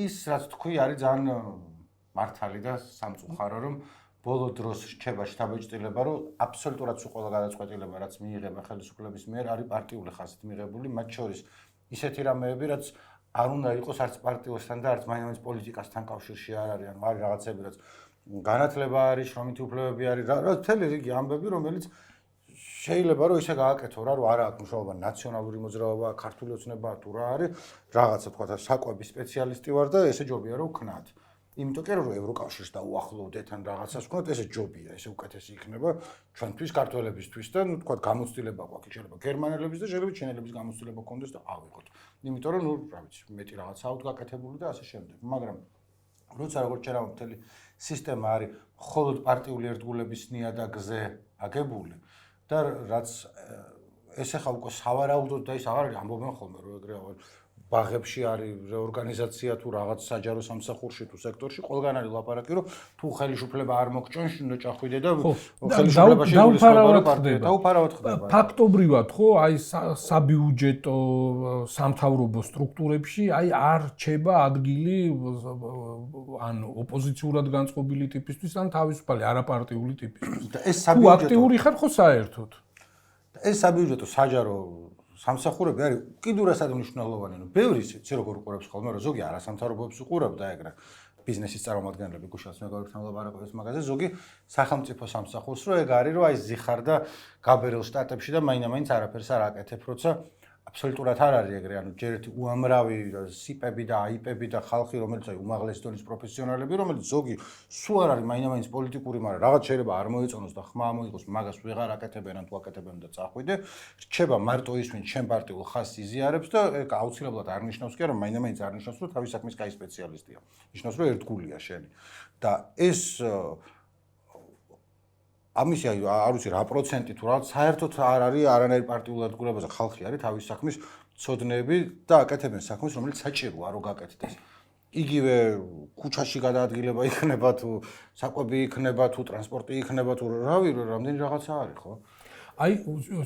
ის რაც თქვი არის ძალიან მართალი და სამწუხარო რომ ბოლო დროს რჩება შთაბეჭდილება რომ აბსოლუტურად სულ ყველა გადაწყვეტილება რაც მიიღება ხელისუფლების მიერ არის პარტიული ხაზით მიღებული მათ შორის ისეთი რამეები, რაც არ უნდა იყოს არც პარტიოსთან და არც მაინც პოლიტიკასთან კავშირში არ არის, ანუ არის რაღაცები, რაც განათლება არის, შრომითი უფლებები არის, რა მთელი რიგი ამბები, რომელიც შეიძლება რომ ისე გააკეთო რა, რომ არა აქვს მშრომლობა ნაციონალური მოძრაობა, ქართული ოცნება თუ რა არის, რაღაცა თქვა საკვების სპეციალისტი ვარ და ესე ჯობია რომ ვქნათ. იმიტომ კი რომ ევროკავშირს დაუახლოვდეთ ან რაღაცას ვქნათ, ესე ჯობია, ესე უკეთესი იქნება ჩვენთვის ქართველებისთვის და ნუ თქვა გამოცდილება გვაქვს, შეიძლება გერმანელების და შეიძლება ჩინელების გამოცდილება გქონდეს და ავიღოთ. იმიტომ რომ ნუ რა ვიცი, მეტი რაღაცა აქვს გაკეთებული და ასე შემდეგ. მაგრამ როცა როგორც შეიძლება მთელი სისტემა არის მხოლოდ პარტიული ერთგულების ნიადაგზე აგებული და რაც ეს ახლა უკვე სავარაუდოდ და ის აღარ არის ამბობენ ხოლმე რომ ეგრე ბაღებში არის რეორგანიზაცია თუ რაღაც საჯარო სამსახურში თუ სექტორში ყველგან არის ლაპარაკი რომ თუ ხელისუფლება არ მოგჭონს უნდა ჭახვიდე და ხელისუფლებაში დაუფარავად ხდება ფაქტობრივად ხო აი საბიუჯეტო სამთავრობო სტრუქტურებში აი არ რჩება ადგილი ან ოპოზიციურად განწყობილი ტიპისთვის ან თავისუფალი არაპარტიული ტიპისთვის და ეს საბიუჯეტო აქტიური ხარ ხო საერთოდ ეს საბიუჯეტო საჯარო სამსახურები არის კიდურასად მნიშვნელოვანი. ნუ ბევრი ისე როგორ უყურებს ხოლმე, რომ ზოგი არასამთავრობოებს უყურებ და ეგრე ბიზნესის წარმომადგენლები გუშინს მეგობრებთან ლაპარაკობს მაგაზე, ზოგი სახელმწიფო სამსახურს, რომ ეგ არის, რომ აი ზიხარ და გაბერილ შტატებში და მაინც არაფერს არ აკეთებ, როცა აბსოლუტურად არ არის ეგრე, ანუ ჯერ ერთი უამრავი სიპები და აიპები და ხალხი, რომელიც აი უმაღლესი დონის პროფესიონალები, რომელიც ზოგი სულ არ არის მაინც პოლიტიკური, მაგრამ რაღაც შეიძლება არ მოეწონოს და ხმა მოიღოს, მაგას ვეღარ აკეთებენ ან თუ აკეთებენ და წახვიდე, რჩება მარტო ის, ვინ ჩემ პარტიულ ხაზს იზიარებს და ეგ აუცილებლად არ ნიშნავს კი, რომ მაინც არ ნიშნავს, რომ თავის საქმის კაი სპეციალისტია. ნიშნავს, რომ ერთგულია შენი. და ეს ამისი არ ვიცი რა პროცენტი თუ რაღაც საერთოდ არ არის არანაირი პარტიულ ერთგულებაზე ხალხი არის თავის საქმის მცოდნეები და აკეთებენ საქმეს რომელიც საჭიროა რომ გაკეთდეს. იგივე ქუჩაში გადაადგილება იქნება თუ საკვები იქნება თუ ტრანსპორტი იქნება თუ რავი რამდენი რაღაცა არის ხო? აი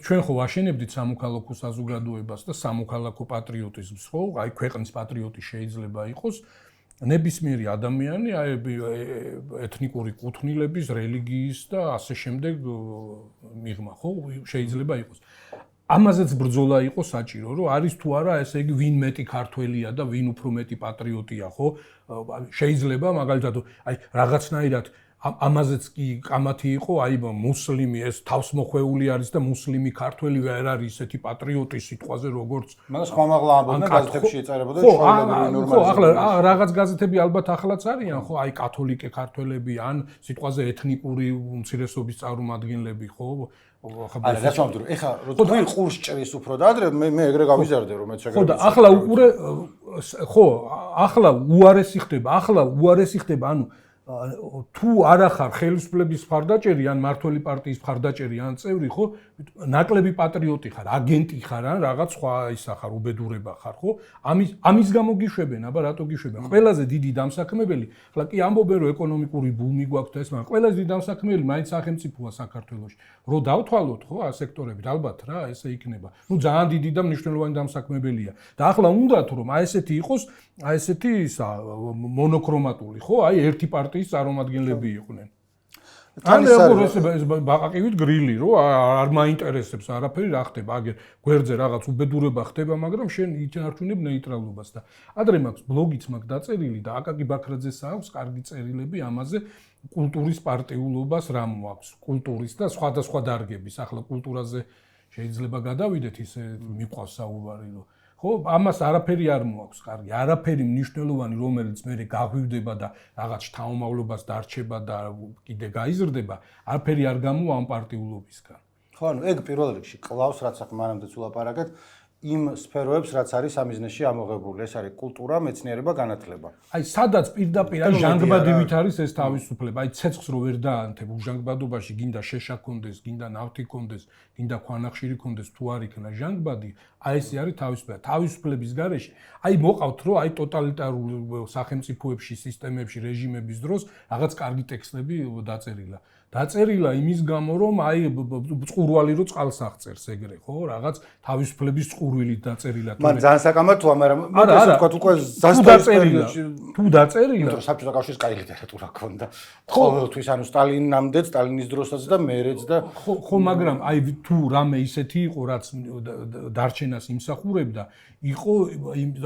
ჩვენ ხო ვაშენებდით სამოქალაქო საზოგადოებას და სამოქალაქო პატრიოტიზმს ხო? აი ქვეყნის პატრიოტი შეიძლება იყოს ნებისმიერი ადამიანი, აი ეთნიკური კუთვნილების, რელიგიის და ასე შემდეგ მიღმა, ხო, შეიძლება იყოს. ამაზეც ბრძოლა იყოს საჭირო, რომ არის თუ არა, ესე იგი ვინ მეტი ქართველია და ვინ უფრო მეტი პატრიოტია, ხო? შეიძლება მაგალითად, აი რაღაცნაირად ამაზეც კი კამათი იყო, აი მუსლიმი ეს თავს მოხვეული არის და მუსლიმი ქართველი ვერ არის ესეთი პატრიოტი სიტყვაზე როგორც მაგას ხმამაღლა ამბობდნენ გაზეთებში ეწერებოდა ჩვეულებრივი ნორმალიზაცია. ხო, ახლა რაღაც გაზეთები ალბათ ახლაც არიან, ხო, აი კათოლიკე ქართველები ან სიტყვაზე ეთნიკური უმცირესობის წარმომადგენლები, ხო? არა, რა თქმა უნდა, ეხლა რო ყურს ჭრის უფრო და ადრე მე ეგრე გავიზარდე რომ მეც ეგრე. ხო და ახლა უყურე ხო, ახლა უარესი ხდება, ანუ თუ არა ხარ ხელისუფლების მხარდაჭერი ან მართველი პარტიის მხარდაჭერი ან წევრი ხო ნაკლები პატრიოტი ხარ აგენტი ხარ ან რაღაც სხვა ისა ხარ უბედურება ხარ ხო ამის გამო გიშვებენ აბა რატო გიშვებენ ყველაზე დიდი დამსაქმებელი ხლა კი ამბობენ რომ ეკონომიკური ბუმი გვაქვს და ეს მაგრამ ყველაზე დიდი დამსაქმებელი მაინც სახელმწიფოა საქართველოში რო დავთვალოთ ხო სექტორებით ალბათ რა ესე იქნება ნუ ძალიან დიდი და მნიშვნელოვანი დამსაქმებელია და ახლა უნდათ რომ აი ესეთი იყოს აი ესეთი ისა მონოქრომატული ხო აი ერთი პარტიის წარმომადგენლები იყვნენ. ან ეს ბაყაყივით გრილი რო არ მაინტერესებს არაფერი რა ხდება აგერ გვერდზე რაღაც უბედურება ხდება მაგრამ შენ ითარჩუნებ ნეიტრალობას და ადრე მაქვს ბლოგიც მაქვს დაწერილი და აკაკი ბაქრაძეს აქვს კარგი წერილები ამაზე კულტურის პარტიულობას რა მოაქვს კულტურის და სხვადასხვა დარგების ახლა კულტურაზე შეიძლება გადავიდეთ ისე მიყვავს საუბარი რომ ხო ამას არაფერი არ მოაქვს კარგი არაფერი მნიშვნელოვანი რომელიც მე გაღვივდება და რაღაც შთამომავლობას დარჩება და კიდე გაიზრდება არაფერი არ გამოვა ამ პარტიულობისგან ხო ანუ ეგ პირველ რიგში კლავს რაც აქ მანამდეც ვლაპარაკეთ იმ სფეროებს რაც არის სამიზნეში ამოღებული ეს არის კულტურა მეცნიერება განათლება აი სადაც პირდაპირ აი ჟანგბადივით არის ეს თავისუფლება აი ცეცხლს რო ვერ დაანთებ ჟანგბადობაში გინდა შეშა კონდეს გინდა ნავთი კონდეს გინდა ქვანახშირი კონდეს თუ არ იქნა ჟანგბადი აი ესე არის თავისუფლება თავისუფლების გარეშე აი მოყავთ რომ აი ტოტალიტარულ სახელმწიფოებში სისტემებში რეჟიმების დროს რაღაც კარგი ტექსტები დაწერილა დაწერილა იმის გამო, რომ აი წყურვალი რო წყალს აღწერს ეგრე, ხო? რაღაც თავისუფლების წყურვილით დაწერილა. მან ძალიან საკამათოა, მაგრამ არა, თქვა უკვე დაწერილა. თუ დაწერილა, იმიტომ საბჭოთა კავშირის კაი ლიტერატურა ქონდა. ყოველთვის ანუ სტალინამდე, სტალინის დროსაც და მერეც და ხო, მაგრამ აი თუ რამე ისეთი იყო, რაც დარჩენას იმსახურებდა, იყო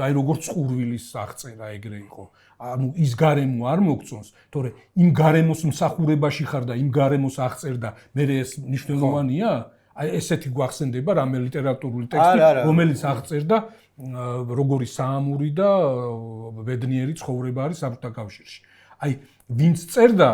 აი როგორც წყურვილის აღწერა ეგრე იყო. ანუ ის გარემო არ მოგწონს, თორე იმ გარემოს მსახურებაში ხარ და იმ გარემოს აღწერდა, მე ეს მნიშვნელოვანია? აი ესეთი გვახსენდება რამე ლიტერატურული ტექსტი, რომელიც აღწერდა როგორი საამური და ბედნიერი ცხოვრება არის საბჭოთა კავშირში. აი ვინც წერდა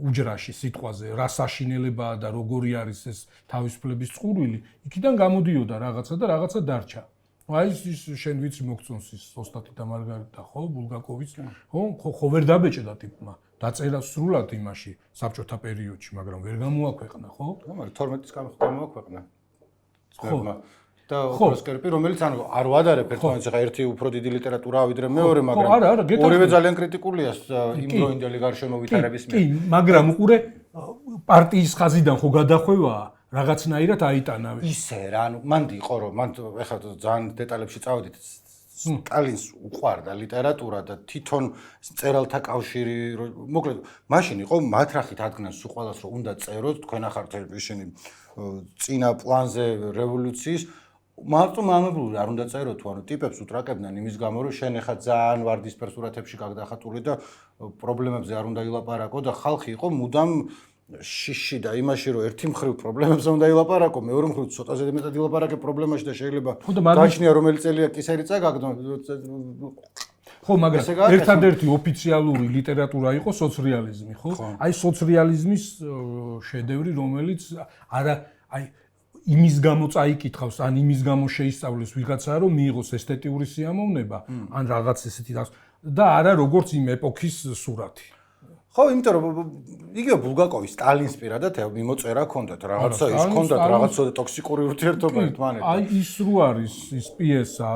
უჯრაში სიტყვაზე, რა საშინელებაა და როგორი არის ეს თავისუფლების წყურვილი, იქიდან გამოდიოდა რაღაცა და რაღაცა დარჩა. აი ის შენ ვიცი მოგწონს ის ოსტატი და მარგარიტა, ხო, ბულგაკოვიც, ხო ვერ დაბეჭდა ტიპმა. დაწერა სრულად იმაში საბჭოთა პერიოდში, მაგრამ ვერ გამოაქვეყნა, ხო? მაგრამ 12-ის გამოაქვეყნა. ხო. და ოპროსკერპი, რომელიც ანუ არ ვადარებ ერთმანეთს, ხა ერთი უფრო დიდი ლიტერატურაა ვიდრე მეორე, მაგრამ ორივე ძალიან კრიტიკულია იმდროინდელი გარშემო ვითარების მიერ. კი, მაგრამ უყურე პარტიის ხაზიდან ხო გადახვევაა რაღაცნაირად აიტანა. ისე რა, ანუ მანდი იყო რომ მან ეხლა ძალიან დეტალებში წავედით. სტალინს უყვარდა ლიტერატურა და თვითონ წერალთა კავშირი, მოკლედ, მაშინ იყო მათრახით ადგენს სულ ყველას რომ უნდა წეროთ, თქვენ ახართ ისინი წინა პლანზე რევოლუციის მარტო მამებლური არ უნდა წეროთ თუ ანუ ტიპებს უტრაკებდნენ იმის გამო რომ შენ ახლა ძალიან ვარდისფერ სურათებში გაგდახატული და პრობლემებზე არ უნდა ილაპარაკო და ხალხი იყო მუდამ შიში და იმაში რომ ერთი მხრივ პრობლემებზე უნდა ილაპარაკო, მეორე მხრივ ცოტაზე მეტად ილაპარაკე პრობლემაში და შეიძლება გაჩნია რომელი წელია კისერი წაგაგდო. ხო, მაგრამ ერთადერთი ოფიციალური ლიტერატურა იყო სოციალიზმი, ხო? აი სოციალიზმის შედევრი, რომელიც არა აი იმის გამო წაიკითხავს, ან იმის გამო შეისწავლეს ვიღაცა, რომ მიიღოს ესთეტიური სიამოვნება, ან რაღაც ესეთი და არა როგორც იმ ეპოქის სურათი. ხო, იმიტომ რომ იგივე ბულგაკოვის სტალინს პირადად მიმოწერა ჰქონდათ, რაღაცა ის ჰქონდათ, რაღაცა ტოქსიკური ურთიერთობა ერთმანეთთან. აი ის რო არის ის პიესა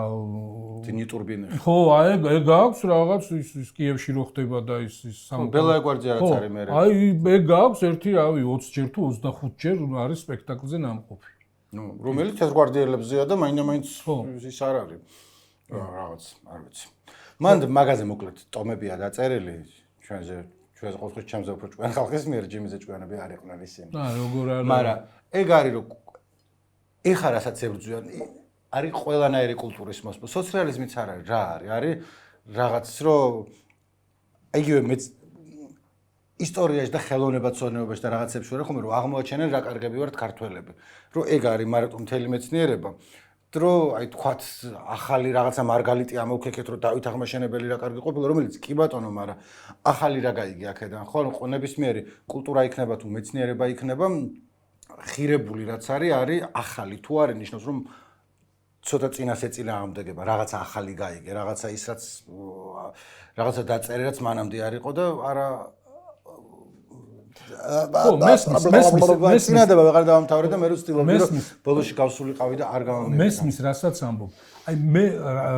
ტინი ტურბინე. ხო, აი გაქვს რაღაც ის კიევში რო ხდება და ის ბელაეგვარძია რაც არის მე. აი ეგ გაქვს ერთი, რავი 20 ჯერ თუ 25 ჯერ არის სპექტაკლზე ნამყოფი. ნუ, რომელიც თეთრგვარდიელებზეა და მაინდა-მაინც ის არ არის. რაღაც, არ ვიცი. მან მაგაზე მოკლედ ტომებია დაწერილი ჩვენზე ჩვენს ყოველთვის ჩემზე უფრო ჭკვიან ხალხის მიერ ჯიმიზე ჭკვიანები არ იყვნენ ისინი. როგორ არა. მაგრამ ეგ არის რომ ეხა რასაც ებრძვიან, არის ყველანაირი კულტურის მოსპო. სოციალიზმიც არ არის, რა არის? არის რაღაც რომ იგივე მეც ისტორიაში და ხელოვნებაცოდნეობაში და რაღაცებში ვარ ხომ რომ აღმოაჩენენ რა კარგები ვართ ქართველები. რომ ეგ არის მარტო მთელი მეცნიერება. დრო აი თქვათ ახალი რაღაცა მარგალიტი ამოვქეკეთ რომ დავით აღმაშენებელი რა კარგი ყოფილა რომელიც კი ბატონო მაგრამ ახალი რა გაიგე აქედან ხო ანუ ნებისმიერი კულტურა იქნება თუ მეცნიერება იქნება ხირებული რაც არის ახალი თუ არის ნიშნავს რომ ცოტა წინასეწინააღმდეგება რაღაცა ახალი გაიგე რაღაცა ის რაც რაღაცა დაწერე რაც მანამდე არ იყო და არა ხო მესმის წინადება ვეღარ დავამთავრე და მე რო ვცდილობდი რომ ბოლოში გავსულიყავი და არ გამომივიდა მესმის რასაც ამბობ აი მე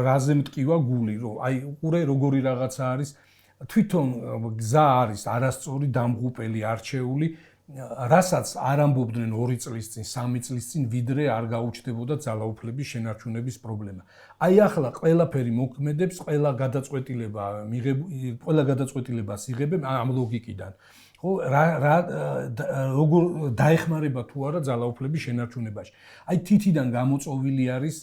რაზე მტკივა გული რომ აი უყურე როგორი რაღაცა არის თვითონ გზა არის არასწორი დამღუპელი არჩეული რასაც არ ამბობდნენ 2 წლის წინ 3 წლის წინ ვიდრე არ გაუჩნდებოდა ძალაუფლების შენარჩუნების პრობლემა აი ახლა ყველაფერი მოქმედებს ყველა გადაწყვეტილებას იღებენ ამ ლოგიკიდან ხო როგორ დაეხმარება თუ არა ძალაუფლების შენარჩუნებაში აი თითიდან გამოწოვილი არის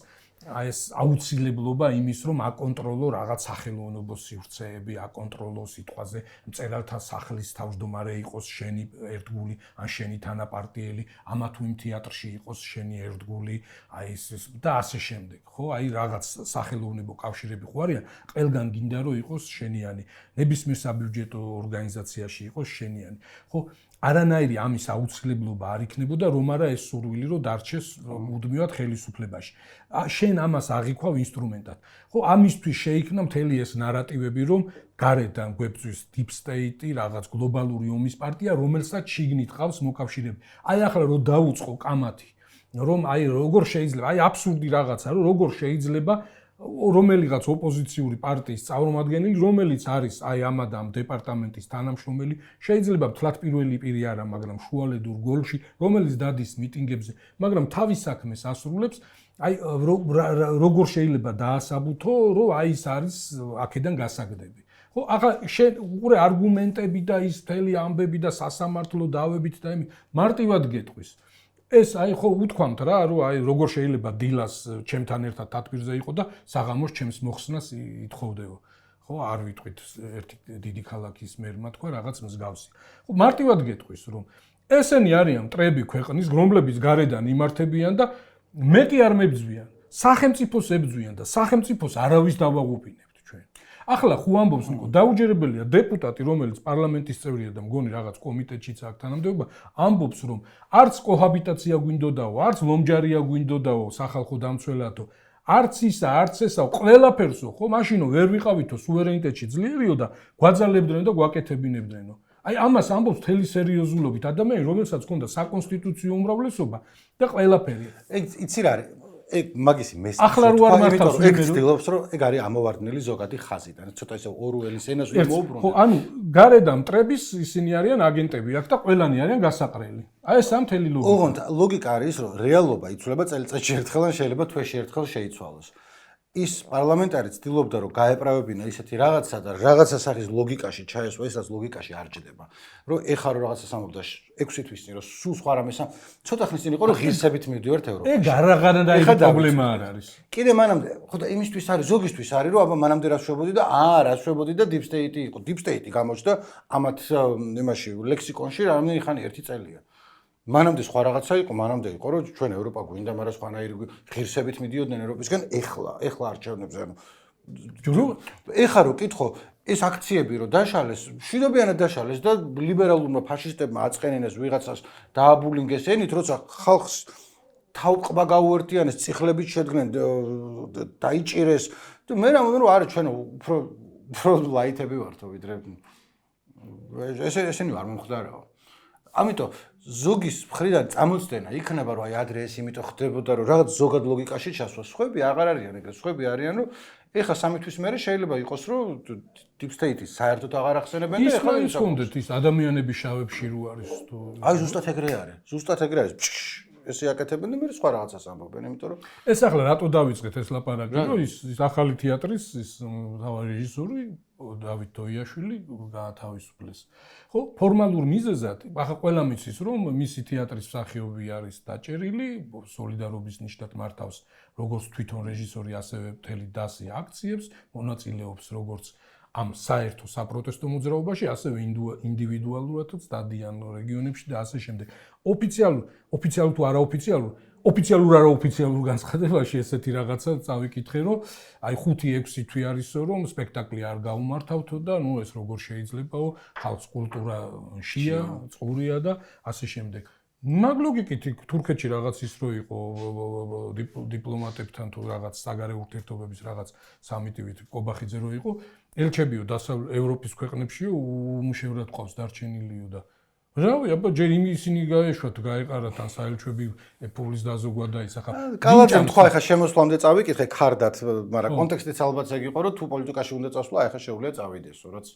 აი ეს აუცილებლობა იმის რომ აკონტროლო რაღაც სახელმწიფო სივრცეები აკონტროლო სიტყვაზე მწერალთა სახლის თავმჯდომარე იყოს შენი ერთგული ან შენი თანაპარტიელი ამა თუ იმ თეატრში იყოს შენი ერთგული აი ეს და ასე შემდეგ ხო აი რაღაც სახელმწიფო კავშირები ხო არიან ყველგან გინდა რომ იყოს შენიანი ნებისმიერ საბიუჯეტო ორგანიზაციაში იყოს შენიანი ხო არანაირი ამის აუცილებლობა არ იქნებოდა რომ არა ეს სურვილი რომ დარჩეს მუდმივად ხელისუფლებაში. შენ ამას აღიქვავ ინსტრუმენტად. ხო ამისთვის შეიქმნა მთელი ეს ნარატივები რომ გარედან გვებწვის deep state-ი რაღაც გლობალური ომის პარტია რომელსაც შიგნით ყავს მოკავშირეები. აი ახლა რომ დაუწყო კამათი რომ აი როგორ შეიძლება აი აბსურდი რაღაცა რომ როგორ შეიძლება რომელიღაც ოპოზიციური პარტიის წარმომადგენელი, რომელიც არის აი ამ და ამ დეპარტამენტის თანამშრომელი, შეიძლება თლათ პირველი პირი არა, მაგრამ შუალედურ გოლში, რომელიც დადის მიტინგებზე, მაგრამ თავის საქმეს ასრულებს, აი როგორ შეიძლება დაასაბუთო, რომ აი ეს არის აქედან გასაგდები. ხო, ახლა შენ უყურე არგუმენტები და ის მთელი ამბები და სასამართლო დავებით და იმი მარტივად გეტყვის. ეს აი ხო უთქვამთ რა, რომ აი როგორ შეიძლება დილას ჩემთან ერთად თათბირზე იყო და საღამოს ჩემს მოხსნას ითხოვდებო. ხო, არ ვიტყვით ერთი დიდი ქალაქის მერმა თქვა რაღაც მსგავსი. ხო, მარტივად გეტყვის, რომ ესენი არიან მტრები ქვეყნის, რომლებიც გარედან იმართებიან და მეტი არ მებძვიან. სახელმწიფოს ებძვიან და სახელმწიფოს არავის დავაღუპინებთ ჩვენ. ახლა ხო ამბობს ნიკო, დაუჯერებელია დეპუტატი, რომელიც პარლამენტის წევრია და მგონი რაღაც კომიტეტშიც აქვს თანამდებობა, ამბობს, რომ არც კოჰაბიტაცია გვინდოდაო, არც ლომჯარია გვინდოდაო სახალხო დამცველათო, არც ისა, არც ესა, ყველაფერსო, ხო, მაშინო ვერ ვიყავითო სუვერენიტეტში ძლიერიო და გვაძალებდნენ და გვაკეთებინებდნენო. აი ამას ამბობს მთელი სერიოზულობით ადამიანი, რომელსაც ჰქონდა საკონსტიტუციო უმრავლესობა და ყველაფერი. ეგ იცი რა არის? ეგ მაგისი მესამე. ახლა რო არ მართავს ეგ ცდილობს, რომ ეგ არის ამოვარდნილი ზოგადი ხაზიდან. ცოტა ისე ორუელის ენას მოუბრუნდა. ხო, ანუ გარედან მტრების ისინი არიან აგენტები აქ და ყველანი არიან გასაყრელი. აი ეს ამ მთელი ლოგიკა. ოღონდ ლოგიკა არის, რომ რეალობა იცვლება წელიწადში ერთხელ ან შეიძლება თვეში ერთხელ შეიცვალოს. ის პარლამენტარი ცდილობდა რომ გაეправებინა ისეთი რაღაცა და რაღაცა სახის ლოგიკაში ჩაესვა, ესაც ლოგიკაში არ ჯდება. რომ ეხა რომ რაღაცას ამბობდა 6 თვის წინ რომ სულ სხვა რამეს ცოტა ხნის წინ იყო რომ ღირსებით მივდივართ ევროპაში. ეგ არაღანაირი პრობლემა არ არის. კიდე მანამდე, ხო და იმისთვის არის, ზოგისთვის არის რომ აბა მანამდე რა შვებოდი და რა შვებოდი და deep state იყო. deep state გამოჩნდა ამათ იმაში ლექსიკონში რამდენი ხანი 1 წელია. მანამდე სხვა რაღაცა იყო, მანამდე იყო რომ ჩვენ ევროპა გვინდა, მაგრამ სხვანაირი ღირსებით მიდიოდნენ ევროპისგან, ეხლა არჩევნებს ანუ ეხა რო კითხო, ეს აქციები რო დაშალეს, მშვიდობიანად დაშალეს და ლიბერალურმა ფაშისტებმა აწყენინეს ვიღაცას დააბულინგეს ენით, როცა ხალხს თავყბა გაუერთიანეს, წიხლებით შედგნენ, დაიჭირეს და მე რა მომენ რომ არა ჩვენ უფრო ლაითები ვართო ვიდრე ესენი არ მომხდარაო. ამიტომ ზოგის მხრიდან წამოწდენა იქნება რომ აი ადრე ეს იმიტომ ხდებოდა რომ რაღაც ზოგად ლოგიკაში ჩასვა. სხვები აღარ არიან ეგრე, სხვები არიან რომ ეხა 3 თვის მერე შეიძლება იყოს რომ deep state-ის საერთოდ აღარ ახსენებენ და ეხლა ის კონდეთ ის ადამიანების შავებში რო არის თუ აი ზუსტად ეგრე არის. ზუსტად ეგრე არის. ესე აკეთებენ და მე სხვა რაღაცას ამბობენ, იმიტომ რომ ეს ახლა რატო დავიწყეთ ეს ლაპარაკი, რომ ის ახალი თეატრის ის თავარი რეჟისორი დავით დოიაშვილი გაათავისუფლეს. ხო, ფორმალურ მიზეზად ახლა ყველა მიცის, რომ მისი თეატრის მსახიობი არის დაჭერილი, სოლიდარობის ნიშნად მართავს როგორც თვითონ რეჟისორი, ასევე მთელი დასი აქციებს, მონაწილეობს როგორც ამ საერთო საპროტესტო მოძრაობაში, ასევე ინდივიდუალურადაც დადიან რეგიონებში და ასე შემდეგ. ოფიციალურ თუ არაოფიციალურ, ოფიციალურ განცხადებაში ესეთი რაღაცა წავიკითხე, რომ აი 5-6 თვე არისო, რომ სპექტაკლი არ გაუმართავთო და ნუ ეს როგორ შეიძლებაო, ხალხს კულტურა შია, წყურია და ასე შემდეგ. მაგ ლოგიკით თურქეთში რაღაც ის რო იყო დიპლომატებთან თუ რაღაც საგარეო ურთიერთობების რაღაც სამიტივით კობახიძე რო იყო, ელჩებიო ევროპის ქვეყნებშიო უმუშევრად ყავს დარჩენილიო და რავი, აბა ჯერ ისინი გაეშვათ, გაეყარათ ან საელჩები პულის დაზოგვა და ის ახლა კალაძემ თქვა ეხა შემოსვლამდე წავიკითხე ქარდათ, მაგრამ კონტექსტიც ალბათ ეგ იყო, რომ თუ პოლიტიკაში უნდა წასვლა, ეხა შეუძლია წავიდესო, რაც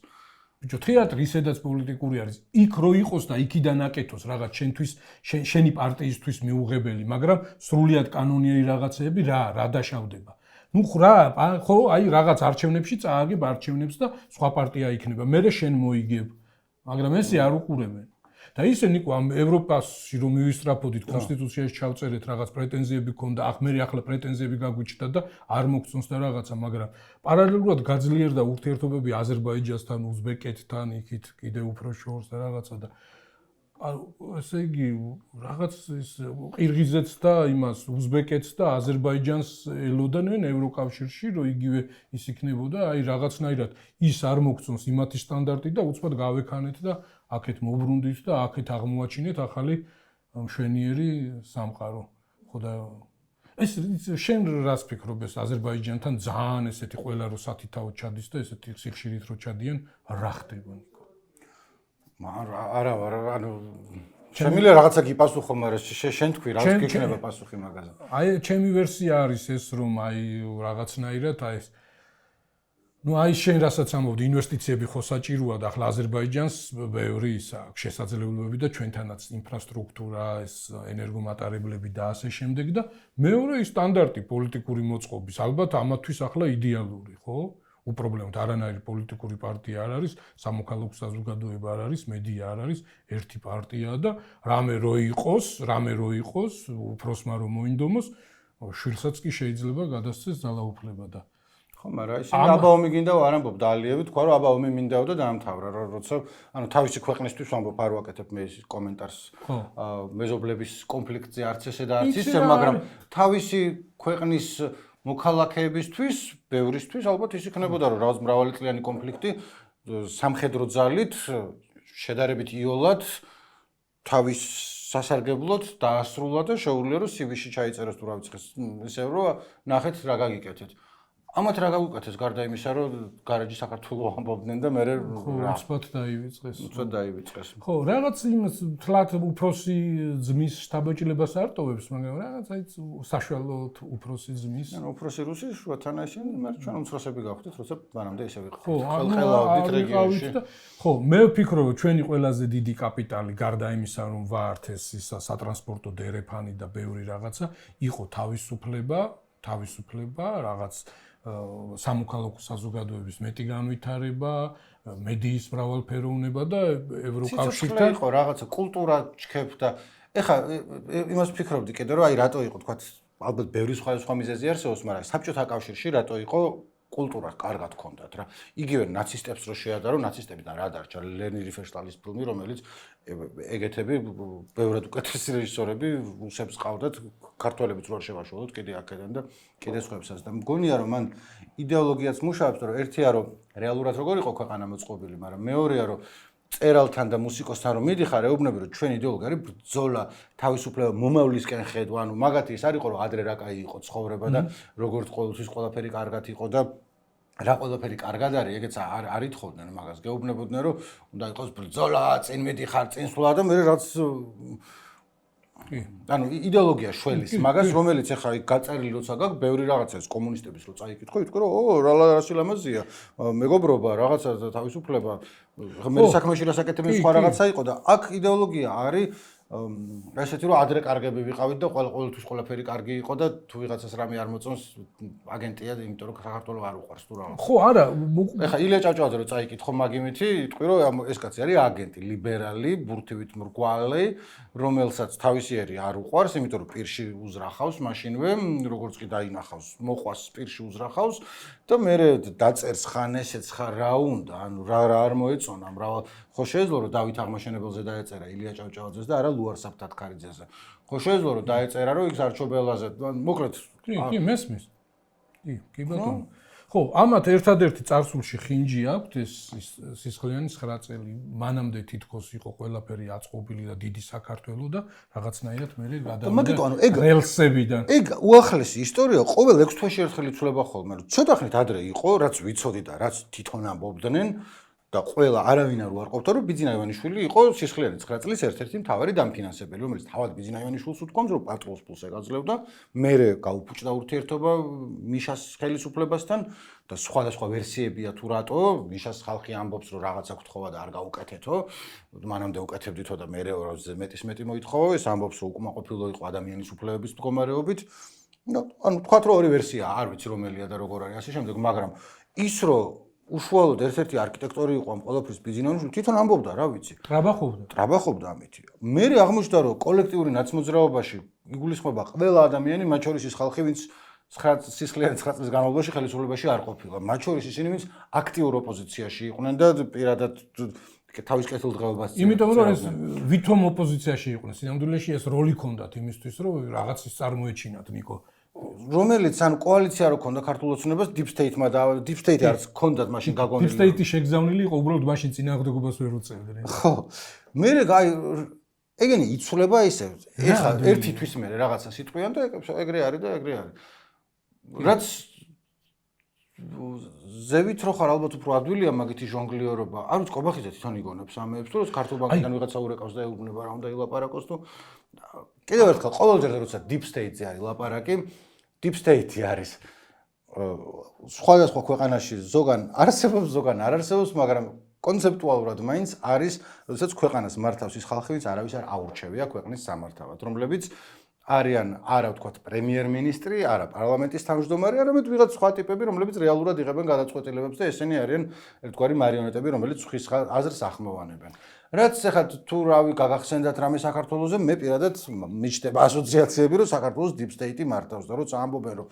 ბიჭო, თეატრი ისედაც პოლიტიკური არის. იქ რო იყოს და იქიდან აკეთოს რაღაც შენთვის, შენი პარტიისთვის მიუღებელი, მაგრამ სრულიად კანონიერი რაღაცეები რა დაშავდება. ნუ ხო, აი რაღაც არჩევნებში წააგებ არჩევნებს და სხვა პარტია იქნება. მერე შენ მოიგებ. მაგრამ ესე არ უყურებენ. და ისე ნიკო ამ ევროპაში რომ მივისწრაფოდით კონსტიტუციაში ჩავწერეთ რაღაც პრეტენზიები ქონდა, ახლა პრეტენზიები გაგვიჩნდა და არ მოგწონს და რაღაცა, მაგრამ პარალელურად გაძლიერდა ურთიერთობები აზერბაიჯანსთან, უზბეკეთთან, იქით კიდევ უფრო შორს და რაღაცა და ესე იგი რაღაც ის ყირგიზეთს და იმას უზბეკეთს და აზერბაიჯანს ელოდანენ ევროკავშირში, რომ იგივე ის იქნებოდა, აი რაღაცნაირად ის არ მოგწონს იმათი სტანდარტი და უცბად გავექანეთ და აქეთ მოbrunდით და აქეთ აღმოაჩინეთ ახალი მშვენიერი სამყარო. ხო და ეს შენ რას ფიქრობ ეს აზერბაიჯანთან ძალიან ესეთი ყველა რო სათითაოდ ჩადის და ესეთი სიხშირით რო ჩადიან რა ხდება ნიკო? არა, ანუ შემიძლია რაღაცა გიპასუხო, მაგრამ შენ თქვი, რა გიქნება პასუხი მაგაზე. აი, ჩემი ვერსია არის ეს, რომ აი რაღაცნაირად აი ეს აი შენ რასაც ამბობდი, ინვესტიციები ხო საჭიროა და ახლა აზერბაიჯანს ბევრი ის აქვს შესაძლებლობები და ჩვენთანაც ინფრასტრუქტურა, ეს ენერგომატარებლები და ასე შემდეგ და მეორე ის სტანდარტი პოლიტიკური მოწყობის, ალბათ ამათთვის ახლა იდეალური, ხო? უპრობლემოდ არანაირი პოლიტიკური პარტია არ არის, სამოქალაქო საზოგადოება არ არის, მედია არ არის, ერთი პარტიაა და რამე რო იყოს, უფროსმა რომ მოინდომოს, შვილსაც კი შეიძლება გადასცეს ძალაუფლება და ხო, მაგრამ ისინი აბაომი გინდა არ ამბობ დაალიევი, თქვა რომ აბაომი მინდაო და დაამთავრა, როცა ანუ თავისი ქვეყნისთვის ამბობ, არ ვაკეთებ მე ის კომენტარს მეზობლების კონფლიქტზე არც ესე და არც ისე, მაგრამ თავისი ქვეყნის მოქალაქეებისთვის, ბევრისთვის ალბათ ის იქნებოდა რომ რაღაც მრავალწლიანი კონფლიქტი სამხედრო ძალით შედარებით იოლად თავის სასარგებლოდ დაასრულა და შეუძლია რომ CV-ში ჩაიწეროს თუ რა ვიცი ისე რომ ნახეთ რა გაგიკეთეთ. ამათ რა გაუკეთეს გარდა იმისა რომ გარეჯი საქართველოს ამბობდნენ და მე უცბად დაივიწყეს. ხო, რაღაც იმას თლათ უფროსი ძმის შთაბეჭდილებას არტოვებს, მაგრამ რაღაც აი საშუალოდ უფროსი ძმის. ანუ უფროსი რუსი შუათანაშენ, მაგრამ ჩვენ უმცროსები გავხდით, როცა მანამდე ისე ვიყავით. ხო, ხელხელავდით რეგიონში. ხო, მე ვფიქრობ, რომ ჩვენი ყველაზე დიდი კაპიტალი გარდა იმისა, რომ ვართ ეს სატრანსპორტო დერეფანი და ბევრი რაღაცა, იყო თავისუფლება, რაღაც სამოქალაქო საზოგადოების მეტი განვითარება, მედიის მრავალფეროვნება და ევროკავშირთან იყო რაღაცა კულტურა ჩქეფდა. ეხლა იმას ვფიქრობდი კიდე რომ აი რატო იყო თქვა ალბათ ბევრი სხვა მიზეზი არსებობს, მაგრამ საბჭოთა კავშირში რატო იყო კულტურა კარგად ჰქონდათ რა. იგივე ნაცისტებს რო შეადარო, ნაცისტებიდან რა დარჩა ლენი რიფენშტალის ფილმი, რომელიც ეგეთები ბევრად უკეთესი რეჟისორები რუსებს ყავდათ, ქართველებიც რო არ შევაშალოთ კიდე აქედან და კიდე სხვებსაც და მგონია რომ მან იდეოლოგიაც მუშაობს, რომ ერთია რომ რეალურად როგორ იყო ქვეყანა მოწყობილი, მაგრამ მეორეა რომ წერალთან და მუსიკოსთან რომ მიდიხარ, ეუბნები რომ ჩვენი იდეოლოგია არის ბრძოლა, თავისუფლება, მომავლისკენ ხედვა, ანუ მაგათი ის არ იყო რომ ადრე რა კაი იყო ცხოვრება და როგორც ყოველთვის ყველაფერი კარგად იყო და რა ყველაფერი კარგად არის, ეგეც არ ითხოვდნენ მაგას, გეუბნებოდნენ რომ უნდა იყოს ბრძოლა, წინ მიდიხარ, წინ სვლა და მე რაც ანუ იდეოლოგია შველის მაგას, რომელიც ახლა გაწერილი როცა გაქვს, ბევრი რაღაცა ეს კომუნისტების რო წაიკითხო, ითქვა რომ რა სილამაზია, მეგობრობა, რაღაცა თავისუფლება, მე საქმეში რასაკეთებენ სხვა რაღაცა იყო და აქ იდეოლოგია არის ესეთი რომ ადრე კარგები ვიყავით და ყოველთვის ყველაფერი კარგი იყო და თუ ვიღაცას რამე არ მოწონს აგენტია, იმიტომ რომ საქართველოს არ უყვარს თუ რა. ხო, არა, ეხლა ილია ჭავჭავაძე რო წაიკითხო მაგიმითი, იტყვი რომ ეს კაცი არის აგენტი, ლიბერალი, ბურთივით მრგვალი, რომელსაც თავისიერი არ უყვარს, იმიტომ რომ პირში უზრახავს მაშინვე, როგორც კი დაინახავს, მოყვას პირში უზრახავს და მე დაწერს ხან ესეც ხან რა უნდა, ანუ რა არ მოეწონა, მრავალ ხო შეეძლო რომ დავით აღმაშენებელზე დაეწერა ილია ჭავჭავაძეს და არა ლუარ საფთათქარიძეზე. ხო შეეძლო რომ დაეწერა რომ იქ არჩობელაზე, მოკლედ კი მესმის. კი ბატონო. ხო, ამათ ერთადერთი წარსულში ხინჯი აქვს ეს სისხლიანი 9 წელი. მანამდე თითქოს იყო ყველაფერი აწყობილი და დიდი საქართველო და რაღაცნაირად მე გადავიდა რელსებიდან. ეგ უახლესი ისტორია ყოველ 6 თვეში ერთხელ იცვლება ხოლმე. ცოტა ხნით ადრე იყო, რაც ვიცოდი და რაც თვითონ ამბობდნენ და ყველა არავინ არ უარყოფდა რომ ბიძინა ივანიშვილი იყო სისხლიანი 9 წლის ერთ-ერთი მთავარი დამფინანსებელი, რომელიც თავად ბიძინა ივანიშვილს უთქვამს რომ პატრონს ფულს ეკაძლევდა, მერე გაუფუჭდა ურთიერთობა მიშას ხელისუფლებასთან და სხვადასხვა ვერსიებია თუ რატო მიშას ხალხი ამბობს რომ რაღაცა გთხოვა და არ გაუკეთეთო, მანამდე უკეთებდითო და მერე მეტის მეტი მოითხოვა, ეს ამბობს რომ უკმაყოფილო იყო ადამიანის უფლებების მდგომარეობით. ანუ თქვათ რომ ორი ვერსია, არ ვიცი რომელია და როგორ არის ასე შემდეგ, მაგრამ ის რომ უშუალოდ ერთ-ერთი არქიტექტორი იყო ამ ყველაფრის ბიზნესში, თვითონ ამბობდა, რა ვიცი. ტრაბახობდა ამით. მე აღმოჩნდა, რომ კოლექტიური ნაცმოძრაობაში იგულისხმება ყველა ადამიანი, მათ შორის ის ხალხი, ვინც სისხლიანი 9 წლის განმავლობაში ხელისუფლებაში არ ყოფილა. მათ შორის ისინი, ვინც აქტიურ ოპოზიციაში იყვნენ და პირადად თავის კეთილდღეობას წინ. იმიტომ რომ ეს ვითომ ოპოზიციაში იყვნენ, სინამდვილეში ეს როლი ჰქონდათ იმისთვის, რომ რაღაცის წარმოეჩინათ ნიკო. რომელიც ან კოალიცია რო ქონდა ქართულ ოცნებას deep state-მა და deep state-ი არც ქონდათ მაშინ გაგონილი. deep state-ი შეგზავნილი იყო, უბრალოდ მაშინ წინააღმდეგობას ვერ უწევდნენ. ხო. მე ეგენი იცვლება ისე. ეხლა ერთი თვის მე რაღაცა სიტყვიან და ეგრე არის და ეგრე არის. რაც ზევით რო ხარ ალბათ უფრო ადვილია მაგითი ჟონგლიორობა. არ ვიცი, ყობახიძე თვითონ იგონებს ამებს, თუ როცა ქართულ ბანკიდან ვიღაცა ურეკავს და ეუბნება რა უნდა ილაპარაკოს თუ კიდევ ერთხელ ყოველჯერ როცა deep state-ზე არის ლაპარაკი, deep state-ი არის სხვადასხვა ქვეყანაში ზოგან არსებობს, ზოგან არ არსებობს, მაგრამ კონცეპტუალურად მაინც არის, როდესაც ქვეყანას მართავს ის ხალხი, ვინც არავის არ აურჩევია ქვეყნის სამართავად, რომლებიც არიან არა ვთქვათ პრემიერ-მინისტრი, არა პარლამენტის თავმჯდომარე, არამედ ვიღაც სხვა ტიპები, რომლებიც რეალურად იღებენ გადაწყვეტილებებს და ესენი არიან ერთგვარი მარიონეტები, რომელიც ხის აზრს ახმოვანებენ. რაც ეხლა თუ რავი გაგახსენდათ რამე საქართველოზე, მე პირადად მიჩნდება ასოციაციები, რომ საქართველოს deep state-ი მართავს და როცა ამბობენ, რომ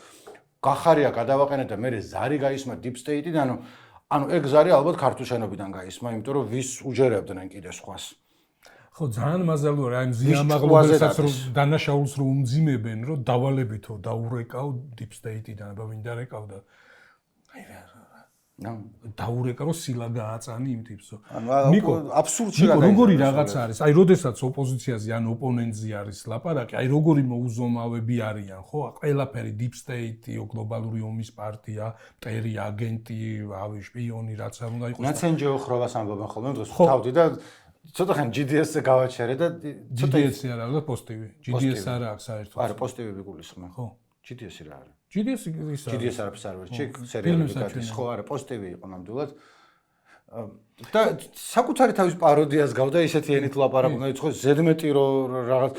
გახარია გადავაყენეთ და მე ზარი გაისმა deep state-დან, ანუ ეგ ზარი ალბათ ქართულ შენობიდან გაისმა, იმიტომ რომ ვის უჯერებდნენ კიდე სხვას. ხო, ძალიან მაზალია რა იმ ზიამაღლობელსაც რომ დანაშაულს რომ უმძიმებენ, რომ დავალებითო დაურეკავ deep state-დან, აბა ვინ დარეკავდა. აი რა. დაურეკა რომ სილა გააწანი იმ ტიპსო. ნიკო, აბსურდში რა როგორი რაღაც არის? აი, როდესაც ოპოზიციაზე ან ოპონენტზე არის ლაპარაკი, აი როგორი მოუზომავები არიან, ხო? ყველაფერი deep state-ი, გლობალური ომის პარტია, მტერი აგენტი, ავი შპიონი, რაც არ უნდა იყოს. ნაცენჯო ხროვას ამბობენ ხოლმე დღეს თავდი და ცოტა ხან GDS-ზე გავაჩერე და GDS-ი არა, და პოსტივი. GDS არა აქვს საერთოდ. არა, პოსტივი გულისხმენ. ხო. GDS-ი რა არის? GDS ის არის. GDS არის სერვერში, სერიალები გადის, ხო, არა, პოსტივი იყო ნამდვილად. და საკუთარი თავის პაროდიას გავდა ისეთი ენით ლაპარაკობდნენ, ხო, ზედმეტი რომ რაღაც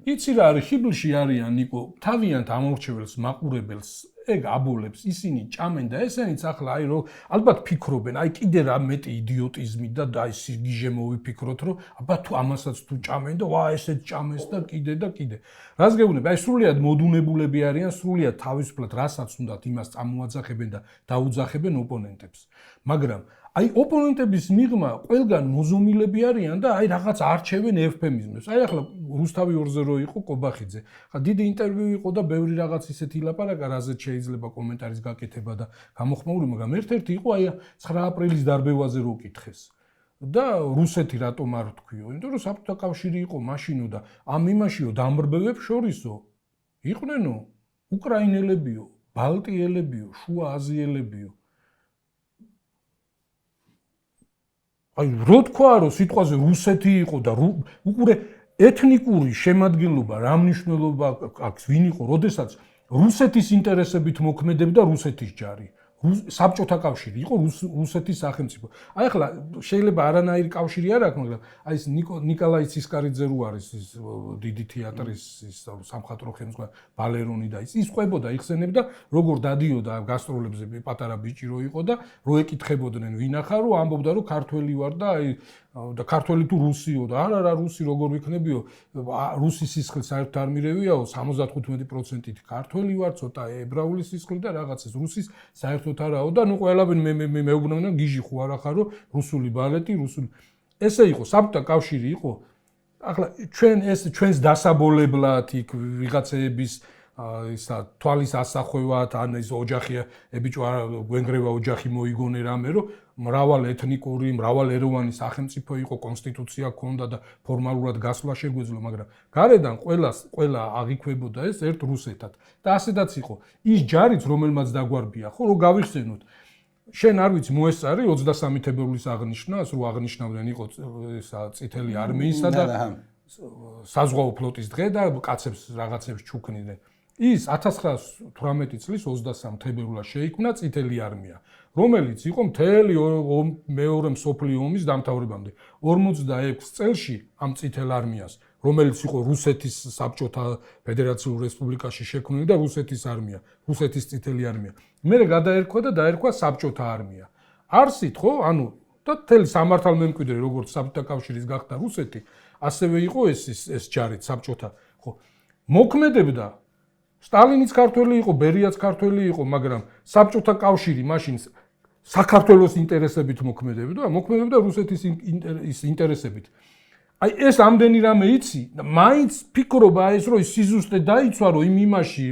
იცი რა არის, ხიბლში არიან, ნიკო, თავიანთ ამორჩეველს, მაყურებელს ეგ აბოლებს, ისინი ჭამენ და ესენიც ახლა აი რომ ალბათ ფიქრობენ, აი კიდე რა მეტი იდიოტიზმი და აი სიგიჟე მოვიფიქროთ, რომ აბა თუ ამასაც თუ ჭამენ და ვა ესეც ჭამეს და კიდე და კიდე. რას გეუბნები? აი სრულიად მოდუნებულები არიან, სრულიად თავისუფლად რასაც უნდათ იმას წამოაძახებენ და დაუძახებენ ოპონენტებს. მაგრამ აი ოპონენტების მიღმა ყველგან მოზომილები არიან და აი რაღაც არჩევენ ევფემიზმებს. აი ახლა რუსთავი 2-0 იყო ყობახიძე. ხა დიდი ინტერვიუ იყო და ბევრი რაღაც ისეთი ლაპარაკა, რაზეც შეიძლება კომენტარის გაკეთება და გამოხმაური, მაგრამ ერთ-ერთი იყო აი 9 აპრილის დარბევაზე რო კითხეს. და რუსეთი რატომ არ თქვიო? იმიტომ რომ საბჭოთა კავშირი იყო მაშინო და ამ იმაშიო დამრბევებს შორისო იყვნენო უკრაინელებიო, ბალტიელებიო, შუა აზიელებიო. აი რო თქვა რომ სიტყვაზე რუსეთი იყო და უყურე ეთნიკური შემადგენლობა რა მნიშვნელობა აქვს ვინ იყო როდესაც რუსეთის ინტერესებით მოქმედებდა რუსეთის ჯარი საბჭოთა კავშირი იყო რუსეთის სახელმწიფო აი ახლა შეიძლება არანაირი კავშირი არ აქვს მაგრამ აი ეს ნიკოლაი ცისკარიძე რო არის ის დიდი თეატრის ის სამხატვრო ხელმძღვანელი ბალერონი და ის ყვებოდა იხსენებდა როგორ დადიოდა გასტროლებზე პატარა ბიჭი რო იყო და რო ეკითხებოდნენ ვინ ახარ რო ამბობდა რომ ქართველი ვარ და აი და ქართველი თუ რუსიო და არა რუსი როგორ ვიქნებიო რუსის სისხლი საერთოდ არ მირევიაო 75% ქართველი ვარ ცოტა ებრაული სისხლი და რაღაცას რუსის საერთოდ არაო და ნუ ყველაფერი მე მეუბნებოდნენ გიჟი ხო არ ახარო რუსული ბალეტი რუსული ესე იყო საბჭოთა კავშირი იყო ახლა ჩვენს დასაბოლებლად იქ ვიღაცების ისა თვალის ასახვევად ან ის ოჯახია ებიჭო გვენგრევა ოჯახი მოიგონე რამე რომ მრავალ ეთნიკური, მრავალეროვანი სახელმწიფო იყო, კონსტიტუცია ჰქონდა და ფორმალურად გასვლა შეგვეძლო, მაგრამ გარედან ყველა აღიქვებოდა ეს ერთ რუსეთად. და ასედაც იყო. ის ჯარიც რომელმაც დაგვარბია, ხო, რომ გავიხსენოთ. შენ არ ვიცი მოესწარი 23 თებერვლის აღნიშვნას, რო აღნიშნავდნენ იყო ისა წითელი არმიისა და საზღვაო ფლოტის დღე და კაცებს რაღაცებს ჩუქნიდნენ. ის 1918 წლის 23 თებერვლას შეიქმნა წითელი არმია, რომელიც იყო მთელი მეორე მსოფლიო ომის დამთავრებამდე. 46 წელში ამ წითელ არმიას, რომელიც იყო რუსეთის საბჭოთა ფედერაციულ რესპუბლიკაში შექმნილი და რუსეთის არმია, რუსეთის წითელი არმია. მერე გადაერქვა და დაერქვა საბჭოთა არმია. არსით ხო, ანუ და მთელი სამართალმემკვიდრე როგორც საბჭოთა კავშირის გახდა რუსეთი, ასევე იყო ეს ჯარით საბჭოთა, ხო. მოქმედებდა სტალინიც ქართველი იყო, ბერიაც ქართველი იყო, მაგრამ საბჭოთა კავშირი მაშინ საქართველოს ინტერესებით მოქმედებდა რუსეთის ინტერესებით. აი ეს ამდენი რამე იცი, მაინც ფიქრობა ეს რომ სიზუსტე დაიცვა რომ იმ იმაში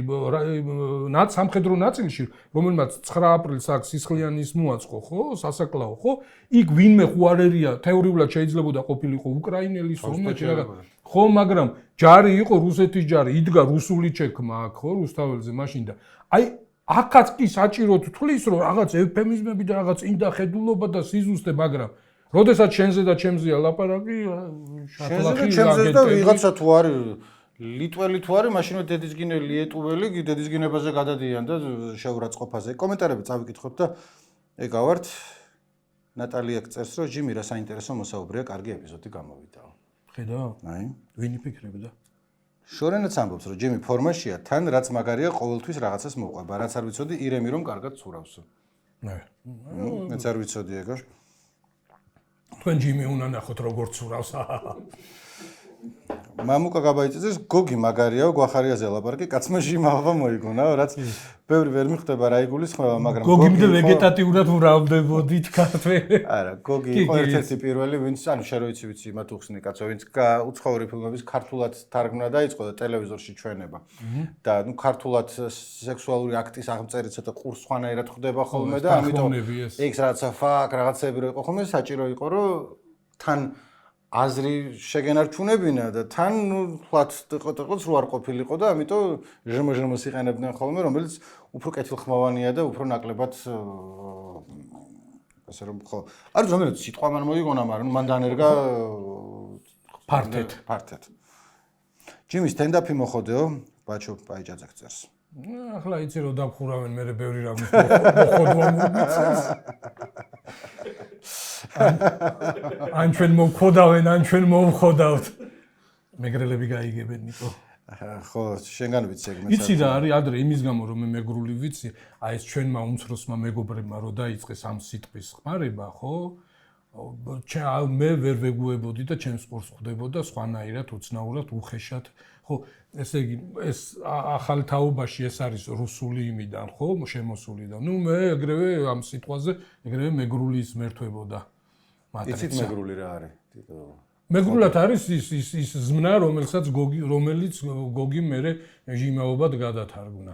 სამხედრო ნაწილში, რომელმაც 9 აპრილს აქ სისხლიანის მოაწყო, ხო, სასაკლაო, ხო? იქ ვინმე ხუარერია თეორიულად შეიძლებოდა ყოფილიყო უკრაინელი, სომეხი რაღაც. ხო, მაგრამ ჯარი იყო რუსეთის ჯარი, იდგა რუსული ჩექმა აქ, ხო, რუსთაველზე მაშინ და აი აქაც კი საჭიროდ თulis რომ რაღაც ევფემიზმები და რაღაც ინდახედულობა და სიზუსტე, მაგრამ როდესაც შენზე და ჩემზეა ლაპარაკი, შენზე და ვიღაცა თუ არის ლიტველი თუ არის, მაშინვე დედისგინე ლიეტუველი, დედისგინებაზე გადადიან და შეურაცხყოფაზე. კომენტარები წავიკითხოთ და ეკავართ. ნატალია წერს, რომ ჯიმი რა საინტერესო მოსაუბრეა, კარგი ეპიზოდი გამოვიდა. ხედავ? აი, ვინი ფიქრებდა? შორენაც ამბობს, რომ ჯიმი ფორმაშია, თან რაც მაგარია ყოველთვის რაღაცას მოყვება. რაც არ ვიცოდი, ირემი რომ კარგად ცურავს. მეც არ ვიცოდი ეგა. თქვენ ჯიმი უნდა ნახოთ როგორ ცურავს. მამუკა გაბაიწეძეს გოგი მაგარიაო, გვახარიაზე ლაპარაკი, კაცმა ჟიმავა მოიგონაო, რაც ბევრი ვერ მიხვდება რა იგულის ხმება, მაგრამ გოგიმდე ვეგეტატიურად მრავლდებოდით ქართველი. არა, გოგი იყო ერთ-ერთი პირველი, ვინც ანუ შენ რო ვიცი მათ უხსნი კაცო, ვინც უცხოური ფილმების ქართულად თარგმნა დაიწყო და ტელევიზორში ჩვენება. და ნუ ქართულად სექსუალური აქტის აღწერით ცოტა ყურს სხვანაირად ხდება ხოლმე და ამიტომ ეგ რაღაცა ფაკ რაღაცები რო იყო ხოლმე, საჭირო იყო რომ თან აზრი შეგენარჩუნებინა და თან ნუ თქვათ ტყოც რო არ ყოფილიყო და ამიტომ ჟმ-ჟმ-ს იყენებდნენ ხოლმე, რომელიც უფრო კეთილხმოვანია და უფრო ნაკლებად ასე რომ ხო არ ვიცი რომელიც სიტყვა მან მოიგონა, მაგრამ მან დანერგა ფართეთ. ჯიმის სტენდაპი მოხოდეო, ბაჩო პაიჭაძაკ წერს. ახლა იცი რომ დაგხურავენ მე ბევრი რამე მოხოდვა მომიწევს. ან ჩვენ მოვხოდავენ, ან ჩვენ მოვხოდავთ. მეგრელები გაიგებენ ნიკო. ხო, შენგან ვიცი ეგ მეც. იცი რა არის ადრე იმის გამო რომ მე მეგრული ვიცი, აი ეს ჩვენმა უმცროსმა მეგობრებმა რო დაიწყეს ამ სიტყვის ხმარება, ხო? მე ვერ ვეგუებოდი და ჩემს ყურს ხვდებოდა სხვანაირად, უცნაურად, უხეშად. ხო, ესე იგი ეს ახალ თაობაში ეს არის რუსული იმიდან, ხო, შემოსული და ნუ მე ეგრევე ამ სიტყვაზე ეგრევე მეგრული მერთვებოდა. იცით მეგრული რა არის? მეგრულად არის ის ზმნა, რომელიც გოგი მერე ჟიმაობად გადათარგმნა.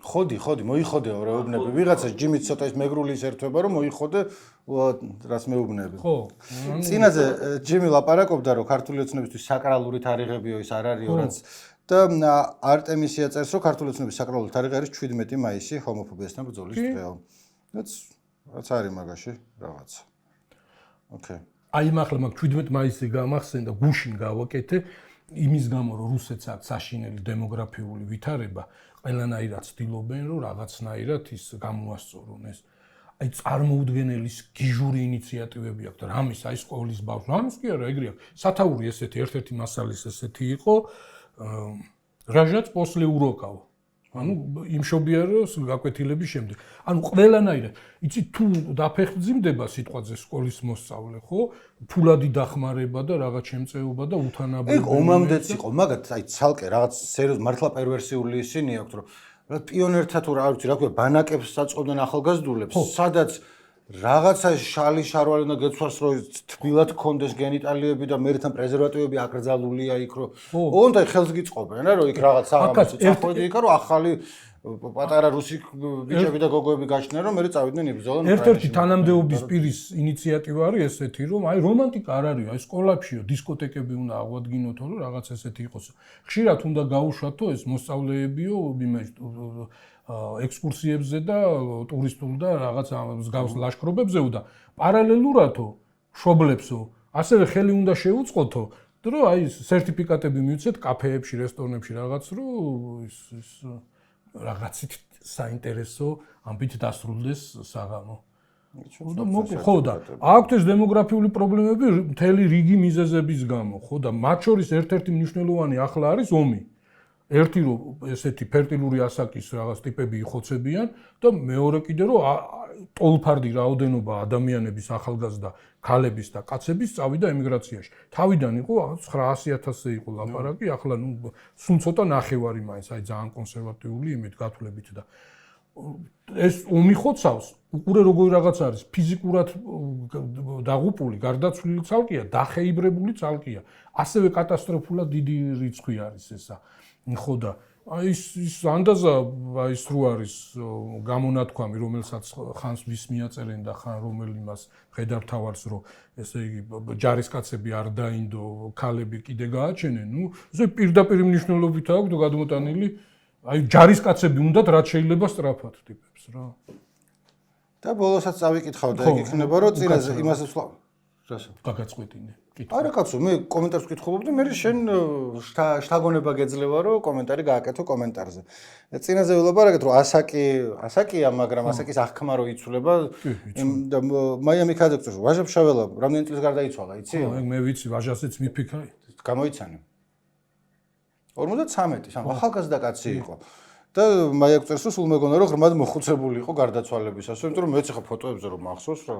ხოდი, მოიხოდეო რაუბნები. ვიღაცა ჯიმით ცოტა ის მეგრული ის ერთვება, რომ მოიხოდე, რას მეუბნები. ხო. წინაზე ჯიმი ლაპარაკობდა, რომ ქართული ოცნებისთვის საკრალური თარიღებიო ის არ არისო, რაც და არტემისია წერს, რომ ქართული ოცნების საკრალური თარიღი არის 17 მაისი, ჰომოფობიასთან ბრძოლის დღეო. რაც არის მაგაში რაღაცა. ოკეი. აი მახლა მაგ 17 მაისი გამახსენდა, გუშინ გავაკეთე იმის გამო, რომ რუსეთს აქვს საშინელი დემოგრაფიული ვითარება, ყველანაირად ცდილობენ, რომ რაღაცნაირად ის გამოასწორონ ეს. აი წარმოუდგენელი გიჟური ინიციატივები აქვს და რამის აი სკოლის ბავშვს, რამის კი არა, ეგრეა. სათაური ესეთი ერთ-ერთი მასალის ესეთი იყო, რაჟაც პოსლე უროკავ. ანუ იმშობიაროს გაკვეთილების შემდეგ. ანუ ყველანაირად, იცი თუ დაფეხმძიმდება სიტყვაზე სკოლის მოსწავლე, ხო? ფულადი დახმარება და რაღაც შემწეობა და უთანაბრები. ეგ ომამდეც იყო, მაგათ აი ცალკე რაღაც სერიოზ მართლა პერვერსიული ისინი აქვს, რომ პიონერთა თუ რა ვიცი, რა ქვია, ბანაკებს საწყობდნენ ახალგაზრდულებს, სადაც რაღაცა შალი შარვალი უნდა გეცვას, რომ თბილად კონდეს გენიტალიები და მერთან პრეზერვატივები აკრძალულია იქ, რომ ოღონდ აი ხელს გიწყობენ რა, რომ იქ რაღაც აღამოწი წახვედი იქ, რომ ახალი პატარა რუსი ბიჭები და გოგოები გაჩნდნენ, რომ მე წავიდნენ იბრძოლონ. ერთ-ერთი თანამდებობის პირის ინიციატივა არის ესეთი, რომ აი რომანტიკა არ არისო, აი სკოლებშიო დისკოტეკები უნდა აღვადგინოთო, რომ რაღაც ესეთი იყოს. ხშირად უნდა გაუშვათო ეს მოსწავლეებიო ექსკურსიებზე და ტურისტულ და რაღაც მსგავს ლაშქრობებზეო და პარალელურადო შობლებსო ასევე ხელი უნდა შეუწყოთო, რომ აი სერტიფიკატები მიუცეთ კაფეებში, რესტორნებში რაღაც, რომ ის რაღაცით საინტერესო ამბით დასრულდეს საღამო. ხო და აქვთ ეს დემოგრაფიული პრობლემები მთელი რიგი მიზეზების გამო, ხო და მათ შორის ერთ-ერთი მნიშვნელოვანი ახლა არის ომი. ერთი რომ ესეთი ფერტილური ასაკის რაღაც ტიპები იხოცებიან და მეორე კიდე რომ ტოლფარდი რაოდენობა ადამიანების ახალგაზრდა ქალების და კაცების წავიდა ემიგრაციაში. თავიდან იყო 900,000-ზე იყო ლაპარაკი, ახლა ნუ სულ ცოტა ნახევარი მაინც, აი ძალიან კონსერვატიული იმით გათვლებით და ეს ომი ხოცავს, უყურე როგორი რაღაც არის, ფიზიკურად დაღუპული, გარდაცვლილი ცალკეა, დახეიბრებული ცალკეა. ასევე კატასტროფულად დიდი რიცხვი არის ესა. ხო და აი ის ანდაზა ის რო არის გამონათქვამი, რომელსაც ხანს ვის მიაწერენ და ხან რომელი მას ხედავთავარს, რომ ესე იგი ჯარისკაცები არ დაინდო, ქალები კიდე გააჩენენ, ნუ ესე პირდაპირ მნიშვნელობით აქვს გადმოტანილი აი ჯარისკაცები უნდათ რაც შეიძლება სწრაფად ტიპებს რა. და ბოლოსაც წავიკითხავ და ეგ იქნება რომ წინაზე იმასაც ვთქვა. რასო? გაგაწყვეტინე. არა კაცო, მე კომენტარს ვკითხულობ და მე შენ შთაგონება გეძლევა რომ კომენტარი გააკეთო კომენტარზე. წინაზე ვილაპარაკეთ რომ ასაკია, მაგრამ ასაკის აღქმა რო იცვლება და მაიამი ქადაგწევს ვაჟა ფშაველა რამდენი წლის გარდაიცვალა, იცი? ეგ მე ვიცი, ვაჟასიც მიფიქრე. გამოიცანე. 53, სამ ახალგაზრდა კაცი იყო. და მაიაკ წერს რომ სულ მეგონა რომ ღრმად მოხუცებული იყო გარდაცვალებისას, იმიტომ რომ მეც ახლა ფოტოებზე რომ მახსოვს რა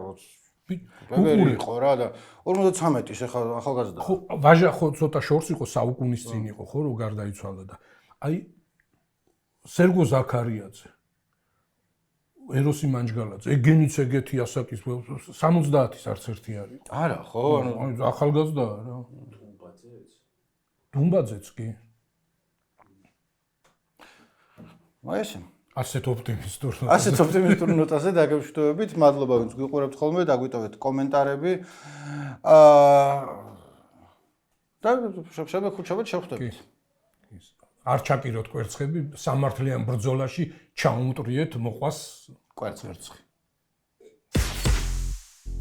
ბებერი იყო რა და 53-ის ახლა ახალგაზრდა. ხო, ვაჟა ხო ცოტა შორს იყო, საუკუნის წინ იყო ხო რომ გარდაიცვალა და აი სერგო ზაქარიაძე ეროსი მანჯგალაძე ეგენიც ეგეთი ასაკის 70-ის არც ერთი არ იყო. არა ხო, ანუ ახალგაზრდაა რა. დუმბაძეც კი. მაესე ასეთ ოპტიმისტურ ნოტაზე დაგემშვიდობებით. მადლობა ვინც გვიყურებთ ხოლმე, დაგვიტოვეთ კომენტარები. და შევხვდებით. არ ჩაკიროთ კვერცხები, სამართლიან ბრძოლაში ჩაუმტრიეთ მოყვას კვერცხი.